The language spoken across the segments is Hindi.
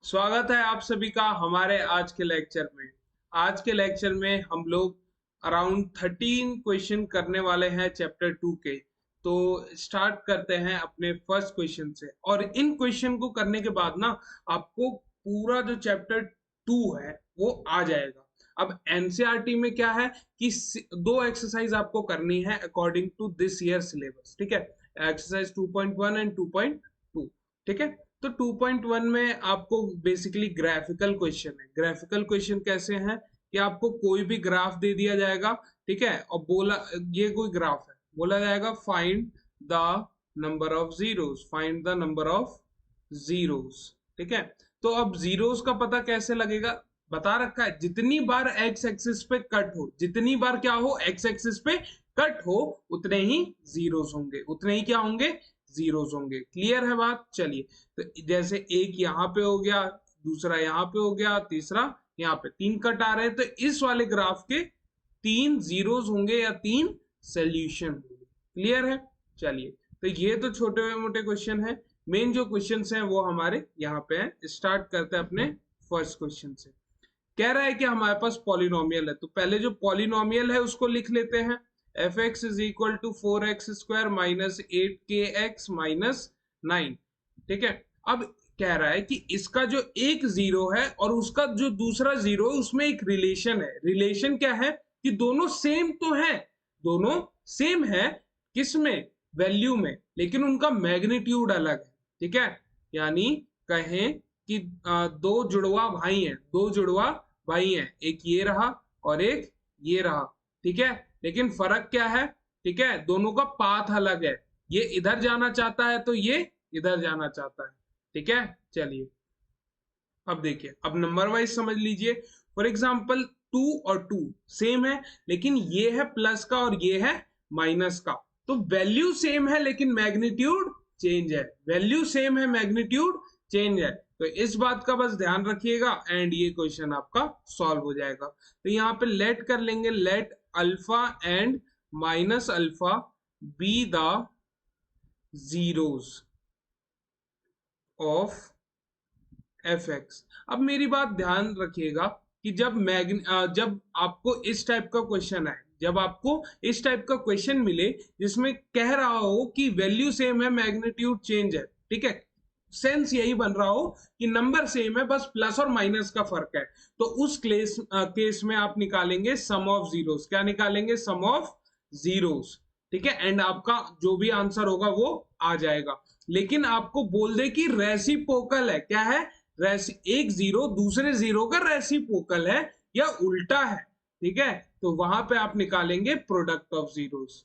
स्वागत है आप सभी का हमारे आज के लेक्चर में। आज के लेक्चर में हम लोग अराउंड 13 क्वेश्चन करने वाले हैं चैप्टर 2 के। तो स्टार्ट करते हैं अपने फर्स्ट क्वेश्चन से, और इन क्वेश्चन को करने के बाद ना आपको पूरा जो चैप्टर 2 है वो आ जाएगा। अब एनसीईआरटी में क्या है कि दो एक्सरसाइज आपको करनी है according to this year syllabus, ठीक है। एक्सरसाइज 2.1 एंड 2.2, ठीक है। तो 2.1 में आपको बेसिकली ग्राफिकल क्वेश्चन है। ग्राफिकल क्वेश्चन कैसे हैं कि आपको कोई भी ग्राफ दे दिया जाएगा, ठीक है, और बोला ये कोई ग्राफ है, बोला जाएगा find the number of zeros, find the number of zeros, ठीक है। तो अब जीरोस का पता कैसे लगेगा, बता रखा है जितनी बार एक्स एक्सिस पे कट हो, जितनी बार क्या हो एक्स एक्सिस पे कट हो, उतने ही जीरोस होंगे, उतने ही क्या होंगे, जीरोस होंगे। क्लियर है बात। चलिए, तो जैसे एक यहाँ पे हो गया, दूसरा यहाँ पे हो गया, तीसरा यहाँ पे, तीन कट आ रहे हैं, तो इस वाले ग्राफ के तीन जीरोस होंगे या तीन सोल्यूशन होंगे। क्लियर है। चलिए, तो ये तो छोटे मोटे क्वेश्चन है। मेन जो क्वेश्चन हैं वो हमारे यहाँ पे हैं। स्टार्ट करते हैं अपने फर्स्ट क्वेश्चन से। कह रहा है कि हमारे पास पॉलिनोमियल है, तो पहले जो पॉलिनोमियल है उसको लिख लेते हैं। F x is equal to 4x² minus 8kx minus 9, ठीक है। अब कह रहा है कि इसका जो एक जीरो है और उसका जो दूसरा जीरो है उसमें एक रिलेशन है। रिलेशन क्या है कि दोनों सेम तो है, दोनों सेम है, किसमें, वैल्यू में, लेकिन उनका मैग्नीट्यूड अलग है, ठीक है। यानी कहें कि दो जुड़वा भाई हैं, दो जुड़वा भाई हैं, एक ये रहा और एक ये रहा, ठीक है। लेकिन फर्क क्या है, ठीक है, दोनों का पाथ अलग है। ये इधर जाना चाहता है तो ये इधर जाना चाहता है, ठीक है। चलिए, अब देखिए, अब नंबर वाइज समझ लीजिए। फॉर एग्जाम्पल 2 और 2 सेम है, लेकिन ये है प्लस का और ये है माइनस का, तो वैल्यू सेम है लेकिन मैग्नीट्यूड चेंज है, वैल्यू सेम है मैग्नीट्यूड चेंज है। तो इस बात का बस ध्यान रखिएगा एंड ये क्वेश्चन आपका सॉल्व हो जाएगा। तो यहाँ पे लेट कर लेंगे, late alpha and minus alpha B the zeros of F x. अब मेरी बात ध्यान रखिएगा कि जब आपको इस टाइप का क्वेश्चन है, जब आपको इस टाइप का क्वेश्चन मिले जिसमें कह रहा हो कि वैल्यू सेम है मैग्नीट्यूड चेंज है, ठीक है, सेंस यही बन रहा हो कि नंबर सेम है बस प्लस और माइनस का फर्क है, तो उस केस में आप निकालेंगे सम ऑफ जीरोस। क्या निकालेंगे, सम ऑफ जीरोस, ठीक है, एंड आपका जो भी आंसर होगा वो आ जाएगा। लेकिन आपको बोल दे कि रेसिप्रोकल है, क्या है, एक जीरो दूसरे जीरो का रेसिप्रोकल है या उल्टा है, ठीक है। तो वहां पे आप निकालेंगे product of zeros,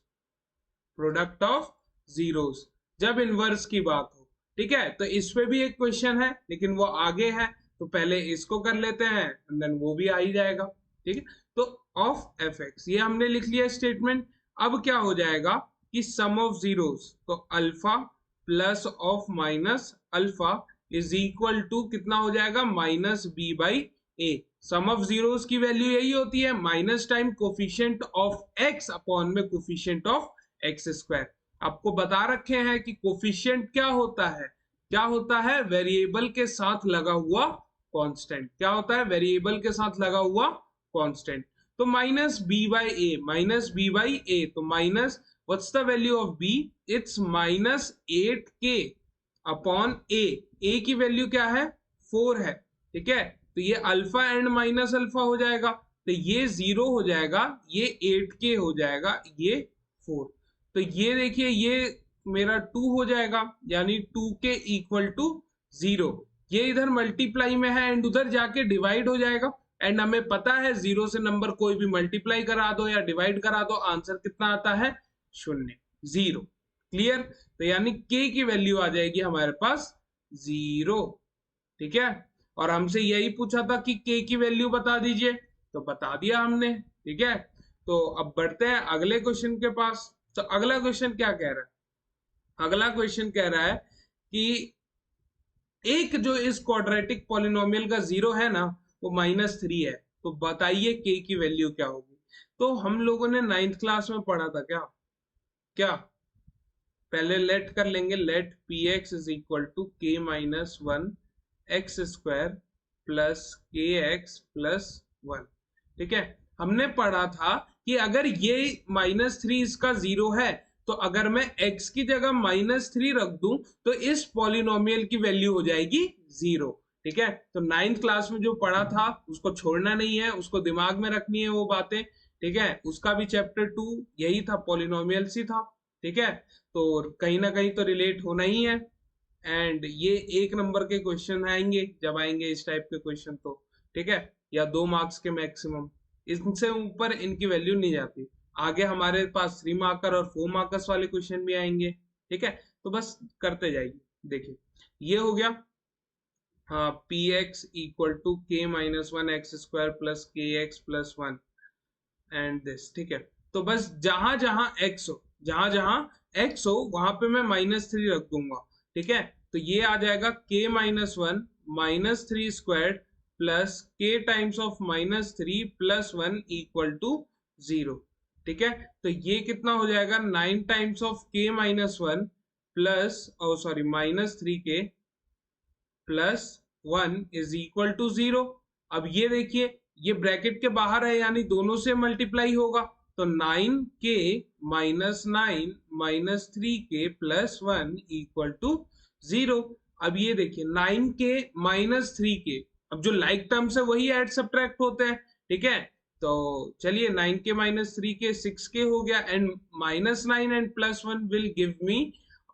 product of zeros, जब इनवर्स की बात हो, ठीक है। तो इस पे भी एक क्वेश्चन है लेकिन वो आगे है, तो पहले इसको कर लेते हैं एंड देन वो भी आ ही जाएगा, ठीक है। तो ऑफ एफ एक्स ये हमने लिख लिया स्टेटमेंट। अब क्या हो जाएगा कि सम ऑफ जीरोस, तो alpha plus of minus alpha is equal to कितना हो जाएगा, minus B by A. Sum of zeros की वैल्यू यही होती है, minus time coefficient of x upon में कोफिशिएंट ऑफ एक्स स्क्वायर। आपको बता रखे हैं कि कोफिशिएंट क्या होता है, क्या होता है, वेरिएबल के साथ लगा हुआ कांस्टेंट। क्या होता है, वेरिएबल के साथ लगा हुआ कांस्टेंट। तो minus B by a, minus B by ए, तो minus what's the value of b, it's minus 8k upon a. A की वैल्यू क्या है, 4 है, ठीक है। तो ये अल्फा एंड माइनस अल्फा हो जाएगा, तो ये 0 हो जाएगा, ये 8k हो जाएगा, ये 4। तो ये देखिए, ये मेरा 2 हो जाएगा, यानी 2k इक्वल टू 0। ये इधर मल्टीप्लाई में है एंड उधर जाके डिवाइड हो जाएगा, एंड हमें पता है जीरो से नंबर कोई भी मल्टीप्लाई करा दो या डिवाइड करा दो, आंसर कितना आता है, 0, 0। क्लियर। तो यानी k की वैल्यू आ जाएगी हमारे पास 0, ठीक है। और हमसे यही पूछा था कि k की वैल्यू बता दीजिए, तो बता दिया हमने, ठीक है। तो अब बढ़ते हैं अगले क्वेश्चन के पास। तो अगला क्वेश्चन क्या कह रहा है, अगला क्वेश्चन कह रहा है कि एक जो इस क्वाड्रेटिक पॉलिनोमियल का जीरो है ना वो -3 है, तो बताइए k की वैल्यू क्या होगी। तो हम लोगों ने 9th क्लास में पढ़ा था, क्या क्या पहले लेट कर लेंगे, let P x is equal to k-1 x square plus k x plus one. ठीक है, हमने पढ़ा था कि अगर ये -3 इसका जीरो है तो अगर मैं x की जगह -3 रख दूं तो इस पॉलिनोमियल की वैल्यू हो जाएगी जीरो। ठीक है, तो 9th क्लास में जो पढ़ा था उसको छोड़ना नहीं है, उसको दिमाग में रखनी है वो बातें। ठीक है, उसका भी चैप्टर 2 यही था, पॉलिनोमियल्स ही था। ठीक है, तो कहीं ना कहीं तो रिलेट होना ही है। एंड ये 1 नंबर के क्वेश्चन आएंगे जब आएंगे इस टाइप के क्वेश्चन तो। ठीक है, या 2 मार्क्स के मैक्सिमम, इनसे ऊपर इनकी वैल्यू नहीं जाती। आगे हमारे पास 3 मार्कर और 4 मार्कर्स वाले क्वेश्चन भी आएंगे। ठीक है, तो बस करते जाइए। देखिए ये हो गया, हाँ, पी एक्स इक्वल टू के -1 x square plus k x plus one and this. ठीक है, तो बस जहां जहां x हो, जहां जहां x हो वहां पे मैं -3 रख दूंगा। ठीक है, तो ये आ जाएगा k-1 -3 square plus k times of -3 plus 1 equal to 0। ठीक है, तो ये कितना हो जाएगा, 9 times of k-1 plus sorry -3k plus 1 is equal to 0। अब ये देखिए, ये ब्रैकेट के बाहर है यानी दोनों से मल्टीप्लाई होगा, तो 9k -9 -3k plus 1 equal to 0। अब ये देखिए 9k -3k, अब जो लाइक टर्म्स है वही ऐड सब्ट्रैक्ट होते हैं। ठीक है, तो चलिए 9k -3k 6k हो गया, and -9 and plus 1 will give me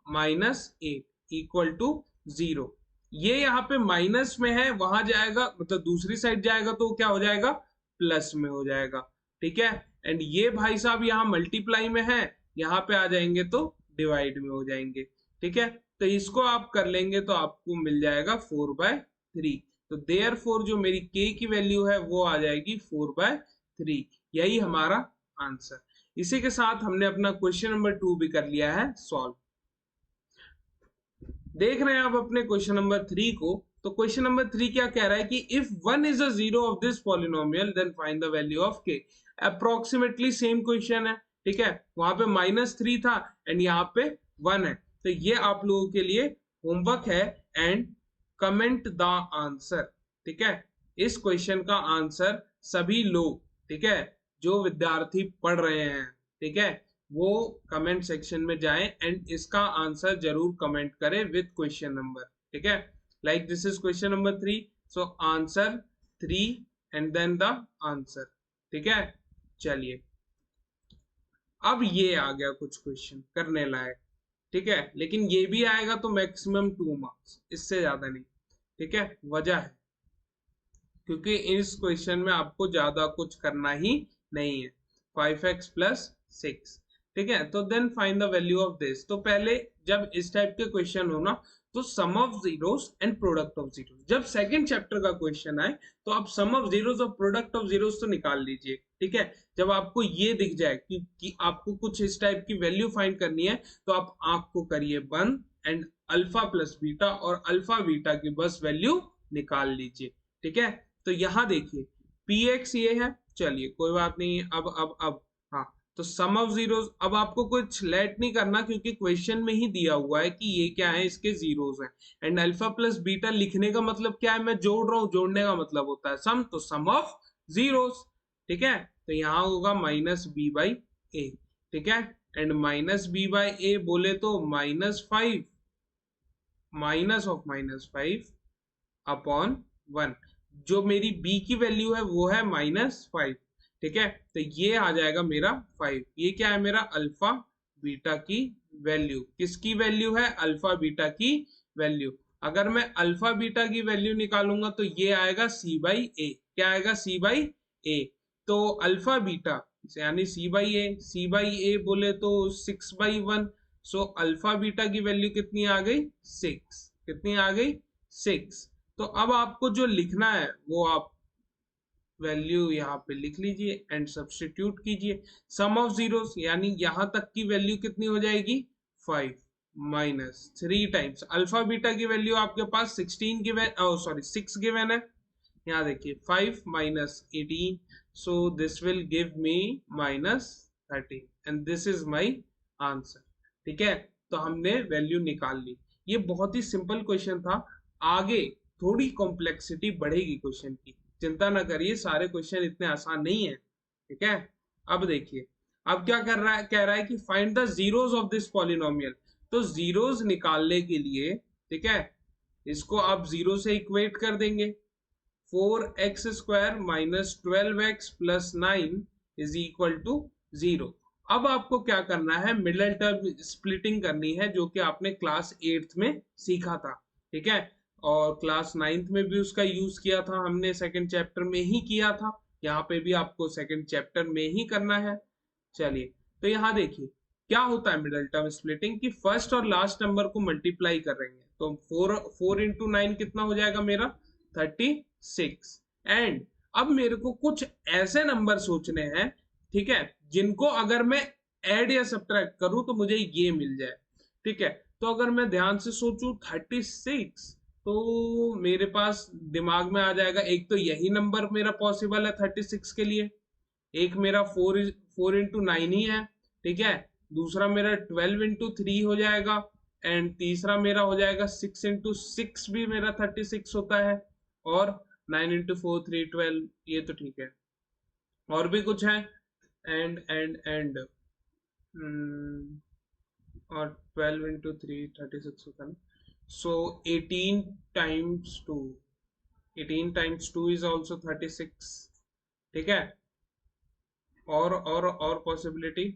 -8 equal to 0। ये यहाँ पे माइनस में है, वहां जाएगा मतलब दूसरी साइड जाएगा तो क्या हो जाएगा, प्लस में हो जाएगा। ठीक है, एंड ये भाई साहब यहाँ मल्टीप्लाई में है, यहाँ पे आ जाएंगे तो डिवाइड में हो जाएंगे। ठीक है, तो इसको आप कर लेंगे तो आपको मिल जाएगा 4/3। तो देयरफॉर जो मेरी k की वैल्यू है वो आ जाएगी 4/3। यही हमारा आंसर। इसी के साथ हमने अपना क्वेश्चन नंबर 2 भी कर लिया है सॉल्व। देख रहे हैं आप अपने क्वेश्चन नंबर 3 को। तो क्वेश्चन नंबर 3 क्या कह रहा है कि if 1 is a zero of this polynomial then find the value of k। Approximately same question है। ठीक है, वहां पे -3 था एंड यहाँ पे 1 है। तो ये आप लोगों के लिए होमवर्क है, एंड कमेंट द आंसर। ठीक है, इस क्वेश्चन का आंसर सभी लोग, ठीक है, जो विद्यार्थी पढ़ रहे हैं, ठीक है, वो कमेंट सेक्शन में जाएं एंड इसका आंसर जरूर कमेंट करें विद क्वेश्चन नंबर। ठीक है, like this is question number 3, so answer 3 and then the answer. ठीक है, चलिए अब ये आ गया कुछ क्वेश्चन करने लायक। ठीक है, लेकिन ये भी आएगा तो मैक्सिमम 2 मार्क्स, इससे ज्यादा नहीं। ठीक है, वजह है क्योंकि इस क्वेश्चन में आपको ज्यादा कुछ करना ही नहीं है। 5x plus 6। ठीक है, तो then find the value of this. तो पहले जब इस टाइप के क्वेश्चन हो ना तो sum of zeros and product of zeros, जब सेकंड चैप्टर का क्वेश्चन आए तो आप सम ऑफ जीरोस और प्रोडक्ट ऑफ जीरोस तो निकाल लीजिए। ठीक है, जब आपको ये दिख जाए कि आपको कुछ इस टाइप की वैल्यू फाइंड करनी है तो आप आंख को करिए बंद एंड अल्फा प्लस बीटा और अल्फा बीटा की बस वैल्यू निकाल लीजिए। ठीक है, तो यहां देखिए px ये है, चलिए कोई बात नहीं। अब हाँ, तो सम ऑफ जीरोस, अब आपको कुछ लेट नहीं करना क्योंकि क्वेश्चन में ही दिया हुआ है कि ये क्या है, इसके जीरोस हैं। एंड अल्फा प्लस बीटा लिखने का मतलब क्या है, मैं जोड़ रहा हूं, जोड़ने का मतलब होता है सम, तो सम ऑफ जीरोस। ठीक है, तो यहां होगा -b/a। ठीक है, एंड -b/a बोले तो -5 -5 अपॉन 1। जो मेरी b की वैल्यू है वो है -5। ठीक है, तो ये आ जाएगा मेरा 5। ये क्या है, मेरा अल्फा बीटा की वैल्यू। किसकी वैल्यू है, अल्फा बीटा की वैल्यू। अगर मैं अल्फा बीटा की वैल्यू निकालूंगा तो ये आएगा c/a। क्या आएगा, c/a। तो अल्फा बीटा यानी c/a बोले तो 6/1। सो अल्फा बीटा की वैल्यू कितनी आ गई, 6। कितनी आ गई, 6। तो अब आपको जो लिखना है वो आप वैल्यू यहाँ पे लिख लीजिए एंड सब्स्टिट्यूट कीजिए। सम ऑफ जीरोस यानी यहां तक की वैल्यू कितनी हो जाएगी, 5 -3 टाइम्स अल्फा बीटा की वैल्यू आपके पास 16 गिवन, सॉरी 6 गिवन है। यहाँ देखिए 5 -18, so this will give me -13 and this is my answer. ठीक है, तो हमने वैल्यू निकाल ली। ये बहुत ही सिंपल क्वेश्चन था। आगे थोड़ी कॉम्प्लेक्सिटी बढ़ेगी क्वेश्चन की। चिंता ना करिए, सारे क्वेश्चन इतने आसान नहीं है, ठीक है। अब देखिए, अब क्या कर रहा है, कह रहा है कि find the zeros of this polynomial. तो जीरोस निकालने के लिए, ठीक है, इसको आप जीरो से इक्वेट कर देंगे। 4x² minus 12x plus 9 is equal to 0। अब आपको क्या करना है, मिडिल टर्म स्प्लिटिंग करनी है, जो कि आपने क्लास 8th में सीखा था, ठीक है। और क्लास 9th में भी उसका यूज किया था हमने, सेकंड चैप्टर में ही किया था। यहाँ पे भी आपको सेकंड चैप्टर में ही करना है। चलिए, तो यहाँ देखिए क्या होता है मिडिल टर्म स्प्लिटिंग की, फर्स्ट और लास्ट नंबर को मल्टीप्लाई करेंगे। तो 4 इंटू 9 कितना हो जाएगा मेरा, 36। एंड अब मेरे को कुछ ऐसे नंबर सोचने हैं, ठीक है, जिनको अगर मैं ऐड या सब्ट्रैक्ट करूं तो मुझे ये मिल जाए, ठीक है। तो अगर मैं ध्यान से सोचूं 36, तो मेरे पास दिमाग में आ जाएगा, एक तो यही नंबर मेरा पॉसिबल है 36 के लिए, एक मेरा 4 इंटू 9 ही है, ठीक है। दूसरा मेरा 12 इंटू 3 हो जाएगा, एंड तीसरा मेरा हो जाएगा 6 इंटू 6 भी मेरा 36 होता है, और 9 इंटू 4 3 12, ये तो ठीक है। और भी कुछ है, एंड और 12 इंटू 3 36 होता है ना। सो 18 टाइम्स 2, 18 टाइम्स 2 इज ऑल्सो 36, ठीक है। और पॉसिबिलिटी,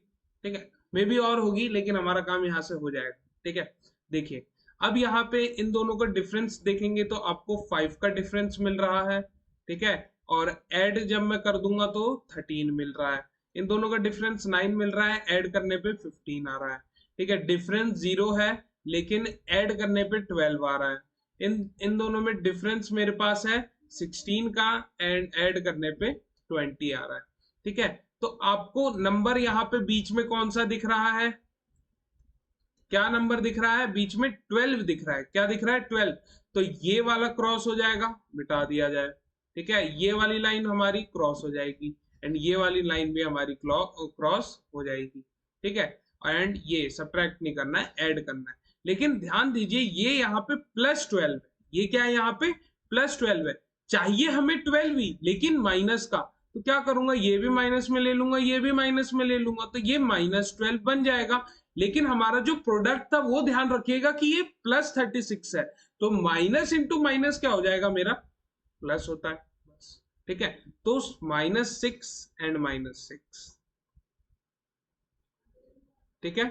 ठीक है, मे बी और होगी, लेकिन हमारा काम यहाँ से हो जाएगा, ठीक है। देखिए, अब यहाँ पे इन दोनों का डिफरेंस देखेंगे तो आपको 5 का डिफरेंस मिल रहा है, ठीक है। और ऐड जब मैं कर दूंगा तो 13 मिल रहा है। इन दोनों का डिफरेंस 9 मिल रहा है, ऐड करने पे 15 आ रहा है, ठीक है। डिफरेंस 0 है, लेकिन ऐड करने पे 12 आ रहा है। इन दोनों में डिफरेंस मेरे पास है 16 का, एंड ऐड करने पे 20 आ रहा है, ठीक है। तो आपको नंबर यहाँ पे बीच में कौन सा दिख रहा है, क्या नंबर दिख रहा है बीच में, 12 दिख रहा है। क्या दिख रहा है, 12। तो ये वाला क्रॉस हो जाएगा, मिटा दिया जाए, ठीक है। ये वाली लाइन हमारी क्रॉस हो जाएगी, एंड ये वाली लाइन भी हमारी क्रॉस हो जाएगी, ठीक है। एंड ये सब्ट्रैक्ट नहीं करना है, ऐड करना है। लेकिन ध्यान दीजिए, ये यहाँ पे +12 है, ये क्या है, यहाँ पे +12 है। चाहिए हमें 12 ही, लेकिन माइनस का। तो क्या करूंगा, ये भी माइनस में ले लूंगा, ये भी माइनस में ले लूंगा, तो ये -12 बन जाएगा। लेकिन हमारा जो प्रोडक्ट था वो ध्यान रखिएगा कि ये +36 है, तो माइनस इंटू माइनस क्या हो जाएगा मेरा, प्लस होता है बस, ठीक है। तो -6 एंड -6, ठीक है,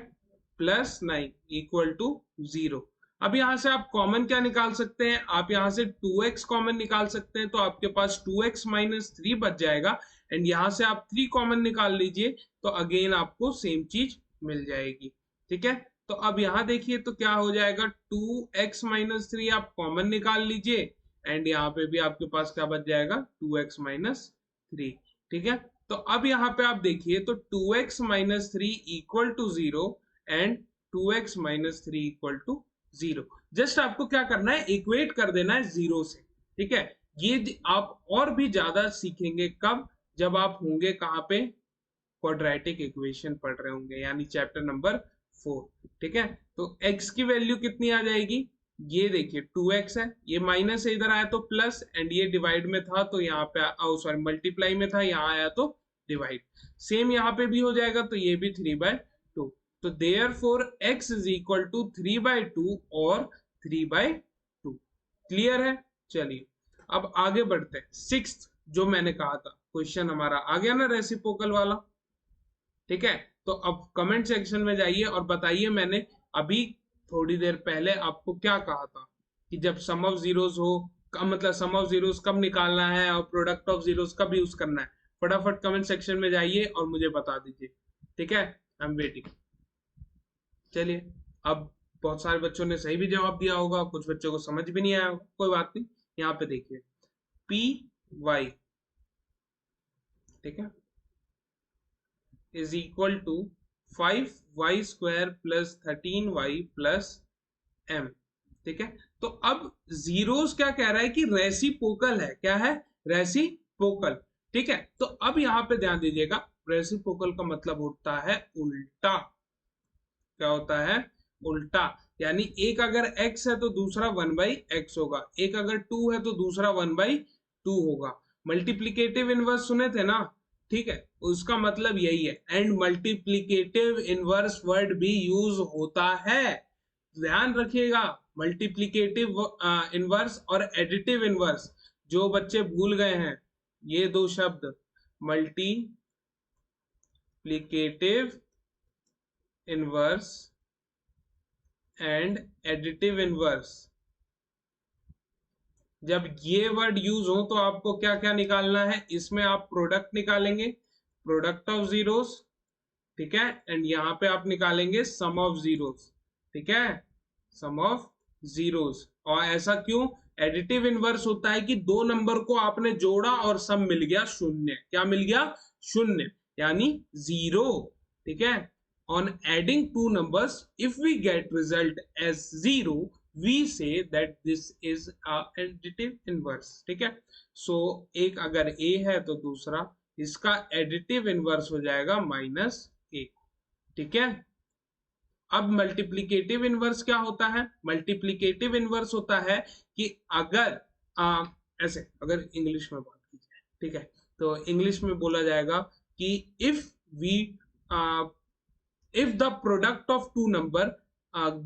+9 इक्वल टू 0। अब यहां से आप कॉमन क्या निकाल सकते हैं, आप यहां से 2x कॉमन निकाल सकते हैं, तो आपके पास 2x - 3 बच जाएगा। एंड यहां से आप 3 कॉमन निकाल लीजिए, तो अगेन आपको सेम चीज मिल जाएगी, ठीक है। तो अब यहां देखिए तो क्या हो जाएगा, 2x - 3 आप कॉमन निकाल लीजिए, एंड यहाँ पे भी आपके पास क्या बच जाएगा, 2x - 3, ठीक है। तो अब यहाँ पे आप देखिए तो 2x - 3 equal to 0, and 2x - 3 equal to 0। Just आपको क्या करना है, इक्वेट कर देना है 0 से, ठीक है। ये आप और भी ज्यादा सीखेंगे कब, जब आप होंगे कहाँ पे, क्वाड्रेटिक इक्वेशन पढ़ रहे होंगे, यानी चैप्टर नंबर 4, ठीक है। तो x की वैल्यू कितनी आ जाएगी, ये देखिए 2x है, ये माइनस से इधर आया तो प्लस, एंड ये डिवाइड में था तो यहाँ पे सॉरी मल्टीप्लाई में था, यहाँ आया तो डिवाइड। सेम यहाँ पे भी हो जाएगा, तो ये भी 3/2। तो therefore x is equal to 3/2 और 3/2। क्लियर है। चलिए, अब आगे बढ़ते हैं। सिक्स्थ जो मैंने कहा था, क्वेश्चन हमारा आ गया ना रेसिप्रोकल वाला, ठीक है। तो अब कमेंट सेक्शन में जाइए और बताइए, मैंने अभी थोड़ी देर पहले आपको क्या कहा था कि जब सम ऑफ जीरोस हो, मतलब सम ऑफ जीरोस कब निकालना है और प्रोडक्ट ऑफ जीरोस कब यूज करना है। फटाफट कमेंट सेक्शन में जाइए और मुझे बता दीजिए, ठीक है। I am waiting. चलिए, अब बहुत सारे बच्चों ने सही भी जवाब दिया होगा, कुछ बच्चों को समझ भी नहीं आया होगा, कोई बात नहीं। यहाँ पे देखिए py, ठीक है, is equal to 5y² plus 13y plus m, ठीक है। तो अब जीरोस क्या कह रहा है कि रेसिप्रोकल है, क्या है, रेसिप्रोकल, ठीक है। तो अब यहां पे ध्यान दीजिएगा, रेसिप्रोकल का मतलब होता है उल्टा। क्या होता है, उल्टा। यानी एक अगर x है तो दूसरा 1/x होगा, एक अगर 2 है तो दूसरा 1/2 होगा। मल्टीप्लीकेटिव इनवर्स सुने थे ना, ठीक है, उसका मतलब यही है। एंड मल्टीप्लीकेटिव इनवर्स वर्ड भी यूज होता है, ध्यान रखिएगा। मल्टीप्लीकेटिव इनवर्स और एडिटिव इनवर्स, जो बच्चे भूल गए हैं ये दो शब्द, multiplicative inverse and additive inverse, जब ये वर्ड यूज हो तो आपको क्या क्या निकालना है, इसमें आप प्रोडक्ट निकालेंगे, प्रोडक्ट ऑफ जीरोस, ठीक है, एंड यहां पे आप निकालेंगे सम ऑफ जीरोस, ठीक है, सम ऑफ जीरोस। और ऐसा क्यों? एडिटिव इनवर्स होता है कि दो नंबर को आपने जोड़ा और सम मिल गया शून्य, क्या मिल गया? शून्य, यानी जीरो, ठीक है। On adding two numbers if we get result as zero we say that this is a additive inverse, ठीक है। सो एक अगर a है तो दूसरा इसका एडिटिव इनवर्स हो जाएगा -a, ठीक है। अब मल्टीप्लीकेटिव इनवर्स क्या होता है? मल्टीप्लीकेटिव इनवर्स होता है कि अगर ऐसे, अगर इंग्लिश में बात की जाए, ठीक है, तो इंग्लिश में बोला जाएगा कि if the product of two number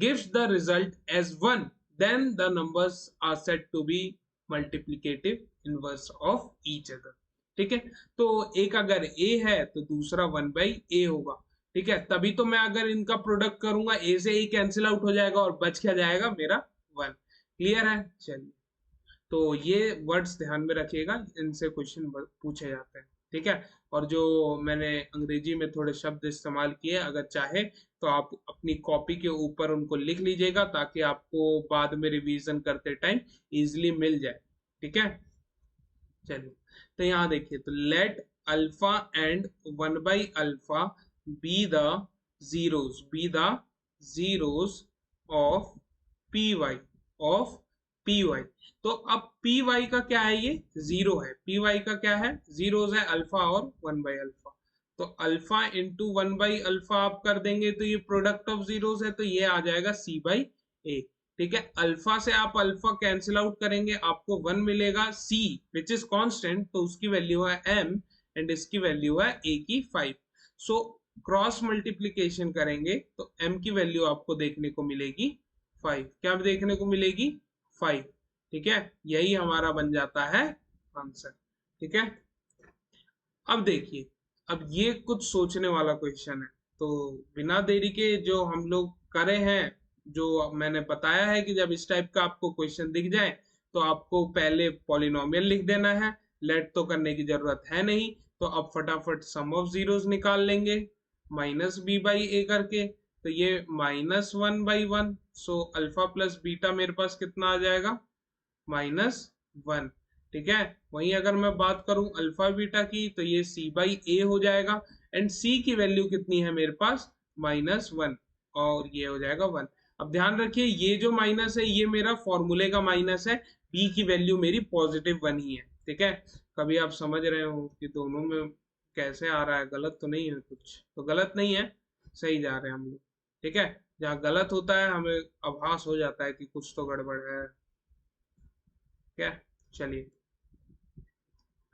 gives the result as 1, then the numbers are said to be multiplicative inverse of each other, ठीक है। तो एक अगर a है तो दूसरा 1/a होगा, ठीक है। तभी तो मैं अगर इनका प्रोडक्ट करूंगा a से a कैंसिल आउट हो जाएगा और बच क्या जाएगा मेरा 1। क्लियर है? चलिए, तो ये वर्ड्स ध्यान में रखिएगा, इनसे क्वेश्चन पूछे जाते हैं, ठीक है। और जो मैंने अंग्रेजी में थोड़े शब्द इस्तेमाल किए, अगर चाहे तो आप अपनी कॉपी के ऊपर उनको लिख लीजिएगा ताकि आपको बाद में रिवीजन करते टाइम इजीली मिल जाए, ठीक है। चलिए, तो यहाँ देखिए, तो लेट अल्फा एंड 1/अल्फा be the zeros of p y. तो अब पी वाई का क्या है? ये जीरो है। पी वाई का क्या है? जीरोस है, अल्फा और 1/अल्फा। तो अल्फा इंटू 1/अल्फा आप कर देंगे तो ये प्रोडक्ट ऑफ जीरोस है, तो ये आ जाएगा c/a, ठीक है। अल्फा से आप अल्फा कैंसिल आउट करेंगे, आपको 1 मिलेगा। c विच इज कांस्टेंट, तो उसकी वैल्यू है m एंड इसकी वैल्यू है a की 5। सो क्रॉस मल्टीप्लीकेशन करेंगे तो m की वैल्यू आपको देखने को मिलेगी 5। क्या देखने को मिलेगी? 5, ठीक है। यही हमारा बन जाता है आंसर, ठीक है। अब देखिए, अब ये कुछ सोचने वाला क्वेश्चन है, तो बिना देरी के जो हम लोग करे हैं, जो मैंने बताया है कि जब इस टाइप का आपको क्वेश्चन दिख जाए तो आपको पहले पॉलिनोमियल लिख देना है, लेट तो करने की जरूरत है नहीं। तो अब फटाफट सम ऑफ जीरोस निकाल लेंगे -b/a करके, तो ये -1/1। सो अल्फा प्लस बीटा मेरे पास कितना आ जाएगा? -1, ठीक है। वहीं अगर मैं बात करूं अल्फा बीटा की तो ये c/a हो जाएगा, एंड c की वैल्यू कितनी है मेरे पास? -1, और ये हो जाएगा 1। अब ध्यान रखिए, ये जो माइनस है ये मेरा फॉर्मूले का माइनस है, b की वैल्यू मेरी +1 ही है, ठीक है। कभी आप समझ रहे हो कि दोनों में कैसे आ रहा है, गलत तो नहीं है कुछ? तो गलत नहीं है, सही जा रहे हैं हम लोग, ठीक है। जहाँ गलत होता है हमें आभास हो जाता है कि कुछ तो गड़बड़ है, क्या? चलिए,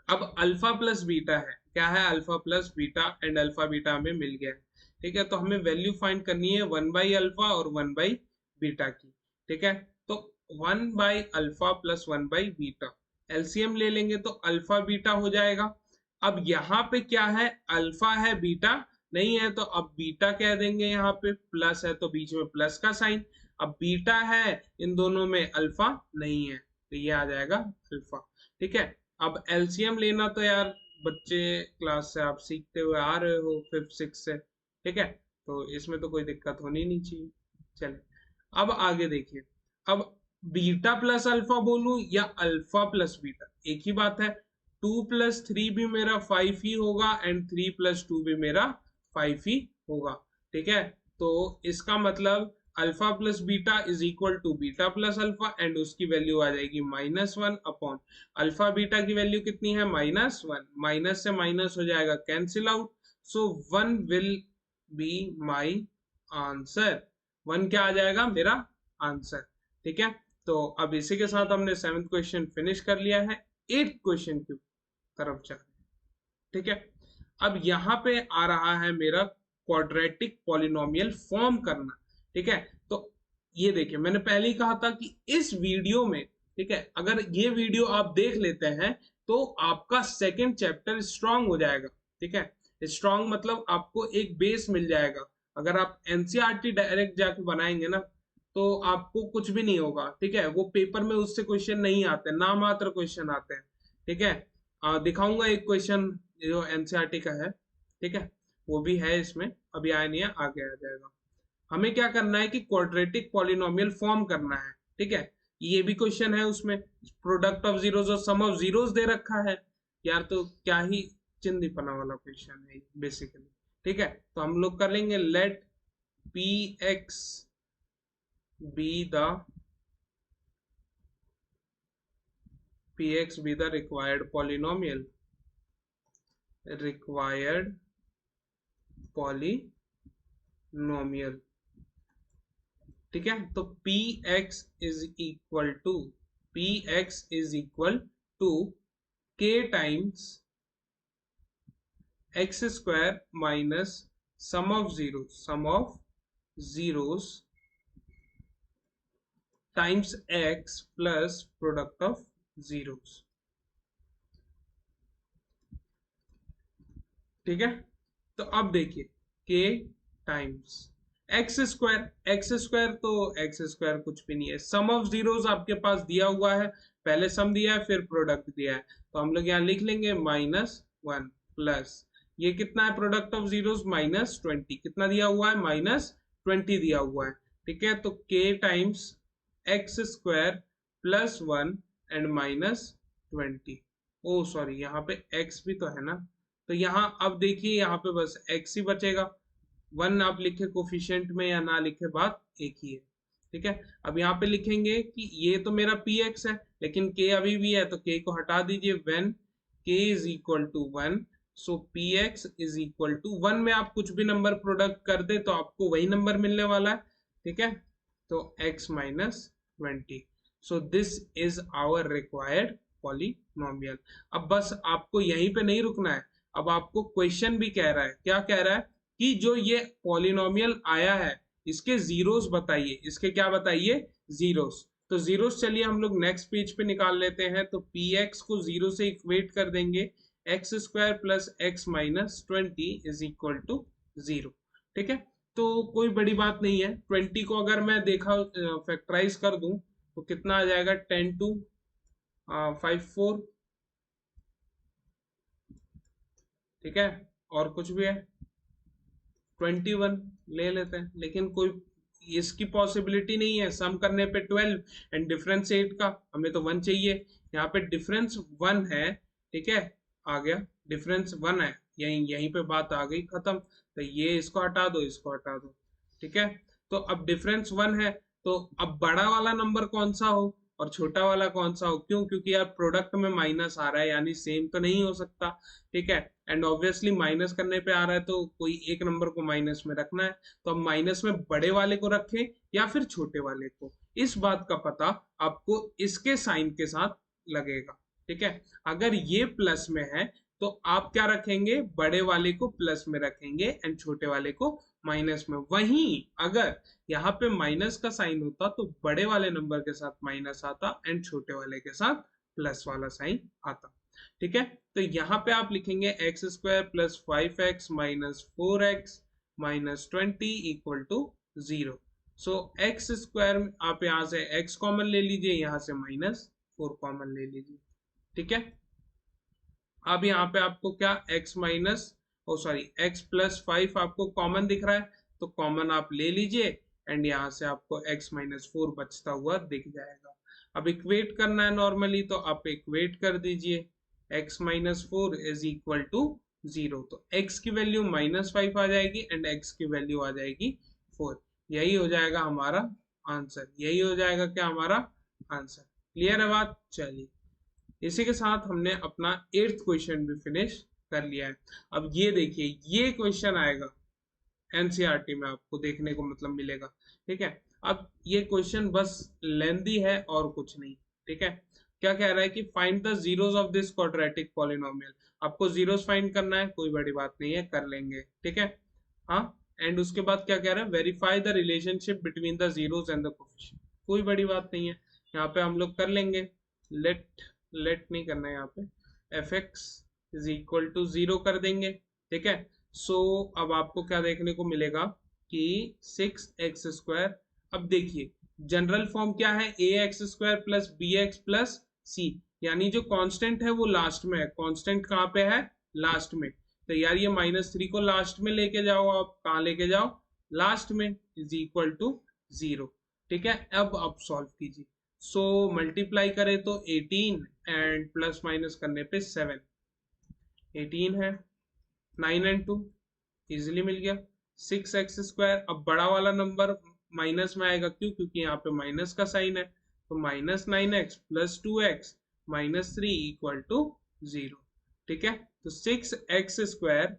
अब अल्फा प्लस बीटा है, क्या है? Alpha plus beta, and alpha beta हमें मिल गया है, ठीक है। तो हमें वैल्यू फाइंड करनी है 1/अल्फा और 1/बीटा की, ठीक है। तो 1/अल्फा प्लस 1/बीटा एलसीएम ले लेंगे तो अल्फा बीटा हो जाएगा। अब यहाँ पे क्या है? अल्फा है, बीटा नहीं है, तो अब बीटा कह देंगे। यहाँ पे प्लस है तो बीच में प्लस का साइन, अब बीटा है, इन दोनों में अल्फा नहीं है, तो ये आ जाएगा अल्फा, ठीक है। अब एलसीएम लेना तो यार बच्चे क्लास से आप सीखते हुए आ रहे हो 5th 6th से, ठीक है, तो इसमें तो कोई दिक्कत होनी नहीं चाहिए। चलिए, अब आगे देखिए, अब बीटा प्लस अल्फा बोलूं या अल्फा प्लस बीटा, एक ही बात है। 2 + 3 भी मेरा 5 ही होगा, एंड 3 + 2 भी मेरा 5 ही होगा, ठीक है। तो इसका मतलब alpha plus beta is equal to beta plus alpha, and उसकी वैल्यू आ जाएगी -1 अपॉन अल्फा बीटा की वैल्यू कितनी है? -1, माइनस से माइनस हो जाएगा cancel out, so 1 will be my answer. 1 क्या आ जाएगा? मेरा आंसर। ठीक है, तो अब इसी के साथ हमने 7th क्वेश्चन फिनिश कर लिया है। 8th क्वेश्चन की तरफ चलते हैं। ठीक है, अब यहाँ पे आ रहा है मेरा क्वाड्रेटिक पॉलिनोमियल फॉर्म करना। ठीक है, तो ये देखिए मैंने पहले ही कहा था कि इस वीडियो में, ठीक है, अगर ये वीडियो आप देख लेते हैं तो आपका सेकंड चैप्टर स्ट्रांग हो जाएगा। ठीक है, स्ट्रांग मतलब आपको एक बेस मिल जाएगा। अगर आप एनसीईआरटी डायरेक्ट जाके बनाएंगे ना तो आपको कुछ भी नहीं होगा। ठीक है, वो पेपर में उससे क्वेश्चन नहीं आते, ना मात्र क्वेश्चन आते हैं। ठीक है, दिखाऊंगा एक क्वेश्चन जो एनसीईआरटी का है। ठीक है, वो भी है इसमें, अभी आया नहीं है, आगे आ जाएगा। हमें क्या करना है कि क्वाड्रेटिक पॉलिनोमियल फॉर्म करना है। ठीक है, ये भी क्वेश्चन है, उसमें प्रोडक्ट ऑफ जीरोस और सम ऑफ जीरोस दे रखा है। यार तो क्या ही चिंदीपना वाला क्वेश्चन है बेसिकली। ठीक है, तो हम लोग कर लेंगे let P x be the px be the required polynomial, required polynomial। ठीक है, तो px is equal to k times x square minus sum of zeros times x plus product of zeros। ठीक है, तो अब देखिए k टाइम्स एक्स स्क्वायर तो एक्स स्क्वायर कुछ भी नहीं है। सम ऑफ जीरोस आपके पास दिया हुआ है, पहले सम दिया है फिर प्रोडक्ट दिया है, तो हम लोग यहाँ लिख लेंगे -1 प्लस ये कितना है प्रोडक्ट ऑफ जीरोस -20, कितना दिया हुआ है -20 दिया हुआ है। ठीक है, तो k times x square plus 1 and -20। Oh sorry, यहाँ पे x भी तो है ना, तो यहाँ अब देखिए यहाँ पे बस x ही बचेगा। 1 आप लिखे कोफिशिएंट में या ना लिखे बात एक ही है। ठीक है, अब यहाँ पे लिखेंगे कि ये तो मेरा px है लेकिन k अभी भी है, तो k को हटा दीजिए। When k is equal to 1 so px is equal to 1 में आप कुछ भी नंबर प्रोडक्ट कर दे तो आपको वही नंबर मिलने वाला है। ठीक है, तो x -20, so this is our required polynomial. अब बस आपको यहीं पे नहीं रुकना है, अब आपको क्वेश्चन भी कह रहा है, क्या कह रहा है कि जो ये पॉलिनोमियल आया है इसके जीरोस बताइए, इसके क्या बताइए, जीरोस। तो जीरोस चलिए हम लोग नेक्स्ट पेज पे निकाल लेते हैं। तो px को जीरो से इक्वेट कर देंगे, x square plus x -20 is equal to 0। ठीक है, तो कोई बड़ी बात नहीं है। 20 को अगर मैं देखा फैक्टराइज कर दूं तो कितना आ जाएगा, 10 to 54। ठीक है, और कुछ भी है 21 ले लेते हैं, लेकिन कोई इसकी पॉसिबिलिटी नहीं है। सम करने पे 12 एंड डिफरेंस 8 का, हमें तो 1 चाहिए। यहाँ पे डिफरेंस 1 है। ठीक है, आ गया, डिफरेंस 1 है, यहीं यहीं पे बात आ गई खत्म। तो ये इसको हटा दो, इसको हटा दो। ठीक है, तो अब डिफरेंस 1 है, तो अब बड़ा वाला नंबर कौन सा हो और छोटा वाला कौन सा हो, क्यों, क्योंकि यार प्रोडक्ट में माइनस आ रहा है यानी सेम तो नहीं हो सकता। ठीक है, एंड ऑब्वियसली माइनस करने पे आ रहा है तो कोई एक नंबर को माइनस में रखना है। तो अब माइनस में बड़े वाले को रखें या फिर छोटे वाले को, इस बात का पता आपको इसके साइन के साथ लगेगा। ठीक है, अगर ये प्लस में है तो आप क्या रखेंगे, बड़े वाले को प्लस में रखेंगे एंड छोटे वाले को माइनस में। वहीं अगर यहाँ पे माइनस का साइन होता तो बड़े वाले नंबर के साथ माइनस आता एंड छोटे वाले के साथ प्लस वाला साइन आता। ठीक है, तो यहाँ पे आप लिखेंगे x square plus 5x minus 4x minus 20 equal to 0। So x square आप यहाँ से x कॉमन ले लीजिए, यहाँ से -4 कॉमन ले लीजिए। ठीक है, अब यहाँ पे आपको क्या x माइनस x प्लस 5 आपको कॉमन दिख रहा है, तो कॉमन आप ले लीजिए एंड यहाँ से आपको x -4 बचता हुआ दिख जाएगा। अब इक्वेट करना है नॉर्मली, तो आप इक्वेट कर दीजिए, x -4 इज इक्वल टू 0। तो x की वैल्यू -5 आ जाएगी एंड x की वैल्यू आ जाएगी 4। यही हो जाएगा हमारा आंसर, यही हो जाएगा क्या हमारा आंसर। क्लियर है बात, चलिए इसी के साथ हमने अपना 8th क्वेश्चन भी फिनिश कर लिया है। अब ये देखिए, ये क्वेश्चन आएगा एनसीईआरटी में, आपको देखने को मतलब मिलेगा। ठीक है, अब ये क्वेश्चन बस लेंदी है और कुछ नहीं, ठीक है। क्या कह रहा है कि find the zeros of this quadratic polynomial. आपको जीरोस फाइंड करना है, कोई बड़ी बात नहीं है, कर लेंगे, ठीक है। हाँ, एंड उसके बाद क्या कह रहा है, verify the relationship between the zeros and the coefficient. कोई बड़ी बात नहीं है, यहाँ पे हम लोग कर लेंगे। लेट लेट नहीं करना है, यहाँ पे F x is equal to 0 कर देंगे, ठीक है। सो अब आपको क्या देखने को मिलेगा कि 6x²। अब देखिए जनरल फॉर्म क्या है, ax² plus b x plus c, यानी जो कांस्टेंट है वो लास्ट में है। कांस्टेंट कहाँ पे है, लास्ट में। तो यार ये -3 को लास्ट में लेके जाओ, आप कहाँ लेके जाओ, लास्ट में, इज इक्वल टू 0, ठीक है। अब आप सॉल्व कीजिए। सो मल्टीप्लाई करें तो 18 एंड प्लस माइनस करने पे 7, 18 है, 9 एंड 2 इजिली मिल गया 6x²। अब बड़ा वाला नंबर माइनस में आएगा, क्यों, क्योंकि यहाँ पे माइनस का साइन है। तो -9x plus 2x -3 equal to 0, ठीक है। तो 6x²,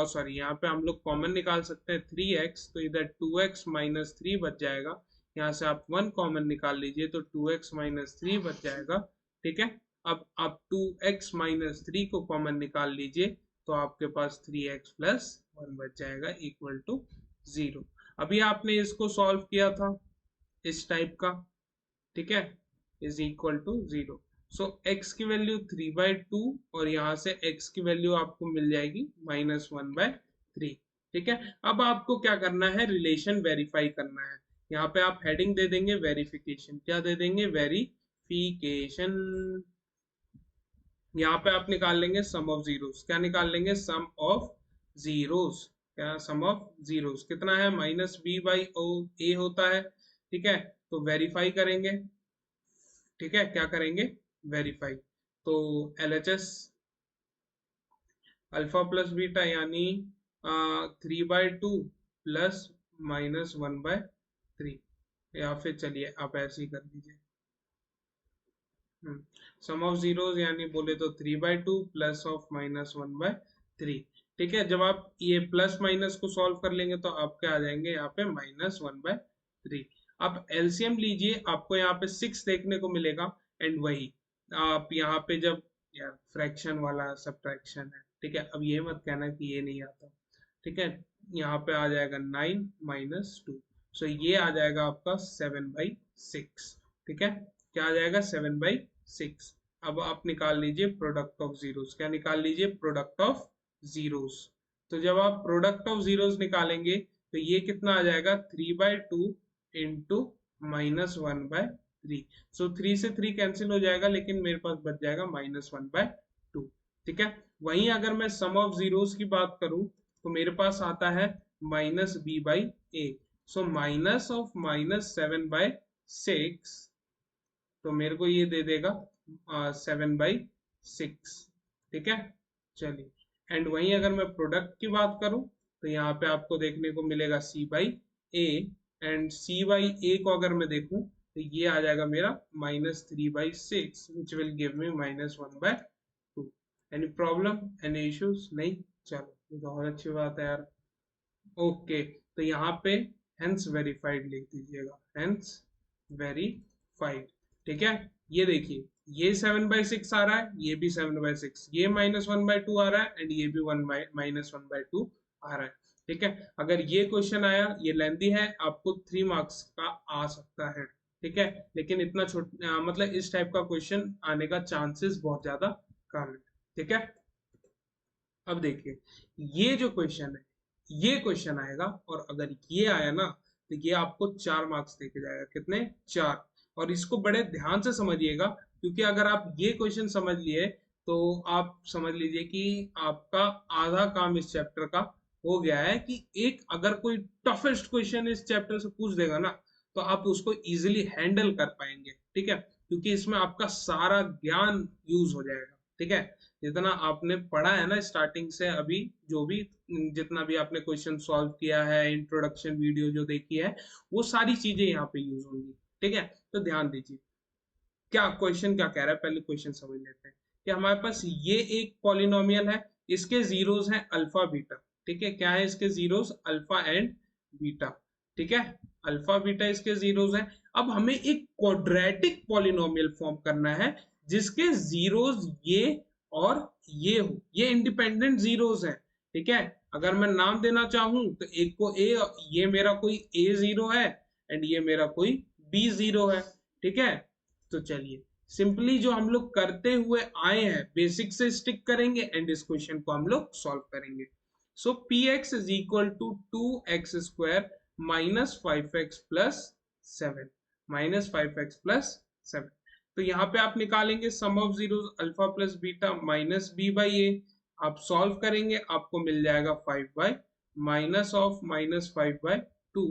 सॉरी यहाँ पे हम लोग कॉमन निकाल सकते हैं 3x, तो इधर 2x -3 बच जाएगा। यहाँ से आप 1 कॉमन निकाल लीजिए तो 2x -3 बच जाएगा, ठीक है। अब आप 2x -3 को कॉमन निकाल लीजिए तो आपके पास 3x प्लस 1 बच जाएगा इक्वल टू 0। अभी आपने इसको सॉल्व किया था इस टाइप का, ठीक है, is equal to 0। So x की वैल्यू 3/2 और यहाँ से x की वैल्यू आपको मिल जाएगी -1/3, ठीक है। अब आपको क्या करना है, रिलेशन वेरीफाई करना है। यहाँ पे आप हेडिंग दे देंगे वेरिफिकेशन। क्या दे देंगे, वेरिफिकेशन। यहाँ पे आप निकाल लेंगे सम ऑफ जीरोस। क्या निकाल लेंगे, सम ऑफ जीरोस। क्या, सम ऑफ जीरोस कितना है, -b/a होता है, ठीक है। तो वेरीफाई करेंगे, ठीक है, क्या करेंगे, वेरीफाई। तो LHS अल्फा प्लस बीटा यानी 3/2 प्लस -1/3, या फिर चलिए आप ऐसे ही कर दीजिए। सम ऑफ जीरोस यानी बोले तो 3/2 प्लस ऑफ -1/3, ठीक है। जब आप ये प्लस माइनस को सॉल्व कर लेंगे तो आपके आ जाएंगे यहाँ पे -1/3। आप एलसीएम लीजिए, आपको यहाँ पे 6 देखने को मिलेगा। एंड वही आप यहाँ पे जब, यार फ्रैक्शन वाला सब्ट्रैक्शन है, ठीक है। अब ये मत कहना कि ये नहीं आता, ठीक है। यहाँ पे आ जाएगा 9 - 2, सो ये आ जाएगा आपका 7/6, ठीक है। क्या आ जाएगा, 7/6। अब आप निकाल लीजिए प्रोडक्ट ऑफ जीरोस। क्या निकाल लीजिए, प्रोडक्ट ऑफ जीरोस। तो जब आप प्रोडक्ट ऑफ जीरोस निकालेंगे तो ये कितना आ जाएगा, 3/2 इंटू -1/3। सो 3 से 3 कैंसिल हो जाएगा, लेकिन मेरे पास बच जाएगा -1/2, ठीक है। वहीं अगर मैं सम ऑफ जीरोस की बात करूं तो मेरे पास आता है -b/a। सो माइनस ऑफ -7/6, तो मेरे को ये दे देगा 7/6, ठीक है। चलिए, एंड वहीं अगर मैं प्रोडक्ट की बात करूं तो यहाँ पे आपको देखने को मिलेगा c/a, एंड c/a को अगर मैं देखूं तो ये आ जाएगा मेरा -3/6, विच will give me -1/2। Any problem, any issues, नहीं, चलो ये तो बहुत अच्छी बात है यार। ओके, तो यहाँ पे हेंस वेरीफाइड लिख दीजिएगा, हेंस वेरीफाइड, ठीक है। ये देखिए, ये 7/6 आ रहा है, ये भी 7/6, ये -1/2 आ रहा है, एंड ये भी -1/2 आ रहा है, ठीक है। अगर ये क्वेश्चन आया, ये लेंदी है, आपको 3 मार्क्स का आ सकता है, ठीक है। लेकिन इतना मतलब इस टाइप का क्वेश्चन आने का चांसेस बहुत ज्यादा कम है, ठीक है। अब देखिए, ये जो क्वेश्चन है, ये क्वेश्चन आएगा, और अगर ये आया ना तो ये आपको 4 मार्क्स देके जाएगा। कितने, 4। और इसको बड़े ध्यान से समझिएगा, क्योंकि अगर आप ये क्वेश्चन समझ लिए तो आप समझ लीजिए कि आपका आधा काम इस चैप्टर का हो गया है। कि एक अगर कोई टफेस्ट क्वेश्चन इस चैप्टर से पूछ देगा ना तो आप उसको इजिली हैंडल कर पाएंगे, ठीक है, क्योंकि इसमें आपका सारा ज्ञान यूज हो जाएगा, ठीक है। जितना आपने पढ़ा है ना स्टार्टिंग से अभी, जो भी जितना भी आपने क्वेश्चन सॉल्व किया है, इंट्रोडक्शन वीडियो जो देखी है, वो सारी चीजें यहाँ पे यूज होंगी, ठीक है। तो ध्यान दीजिए, क्या क्वेश्चन क्या कह रहा है, पहले क्वेश्चन समझ लेते हैं। कि हमारे पास ये एक पॉलिनोमियल है, इसके जीरोस हैं अल्फा बीटा, ठीक है। क्या है इसके जीरोस, अल्फा एंड बीटा, ठीक है। अल्फा बीटा इसके जीरोस हैं। अब हमें एक क्वाड्रेटिक पॉलिनोमियल फॉर्म करना है जिसके जीरोस ये और ये हो, ये इंडिपेंडेंट जीरोस हैं। ठीक है, अगर मैं नाम देना चाहूं तो एक को ए, ये मेरा कोई ए जीरो है एंड ये मेरा कोई बी जीरो है। ठीक है, तो चलिए सिंपली जो हम लोग करते हुए आए हैं बेसिक से स्टिक करेंगे एंड इस क्वेश्चन को हम लोग सॉल्व करेंगे। So p x is equal to 2x² minus 5x plus 7, minus 5x plus 7। तो यहाँ पे आप निकालेंगे sum of zeros alpha plus beta minus B by a. आप सॉल्व करेंगे आपको मिल जाएगा 5 by minus of minus 5 by 2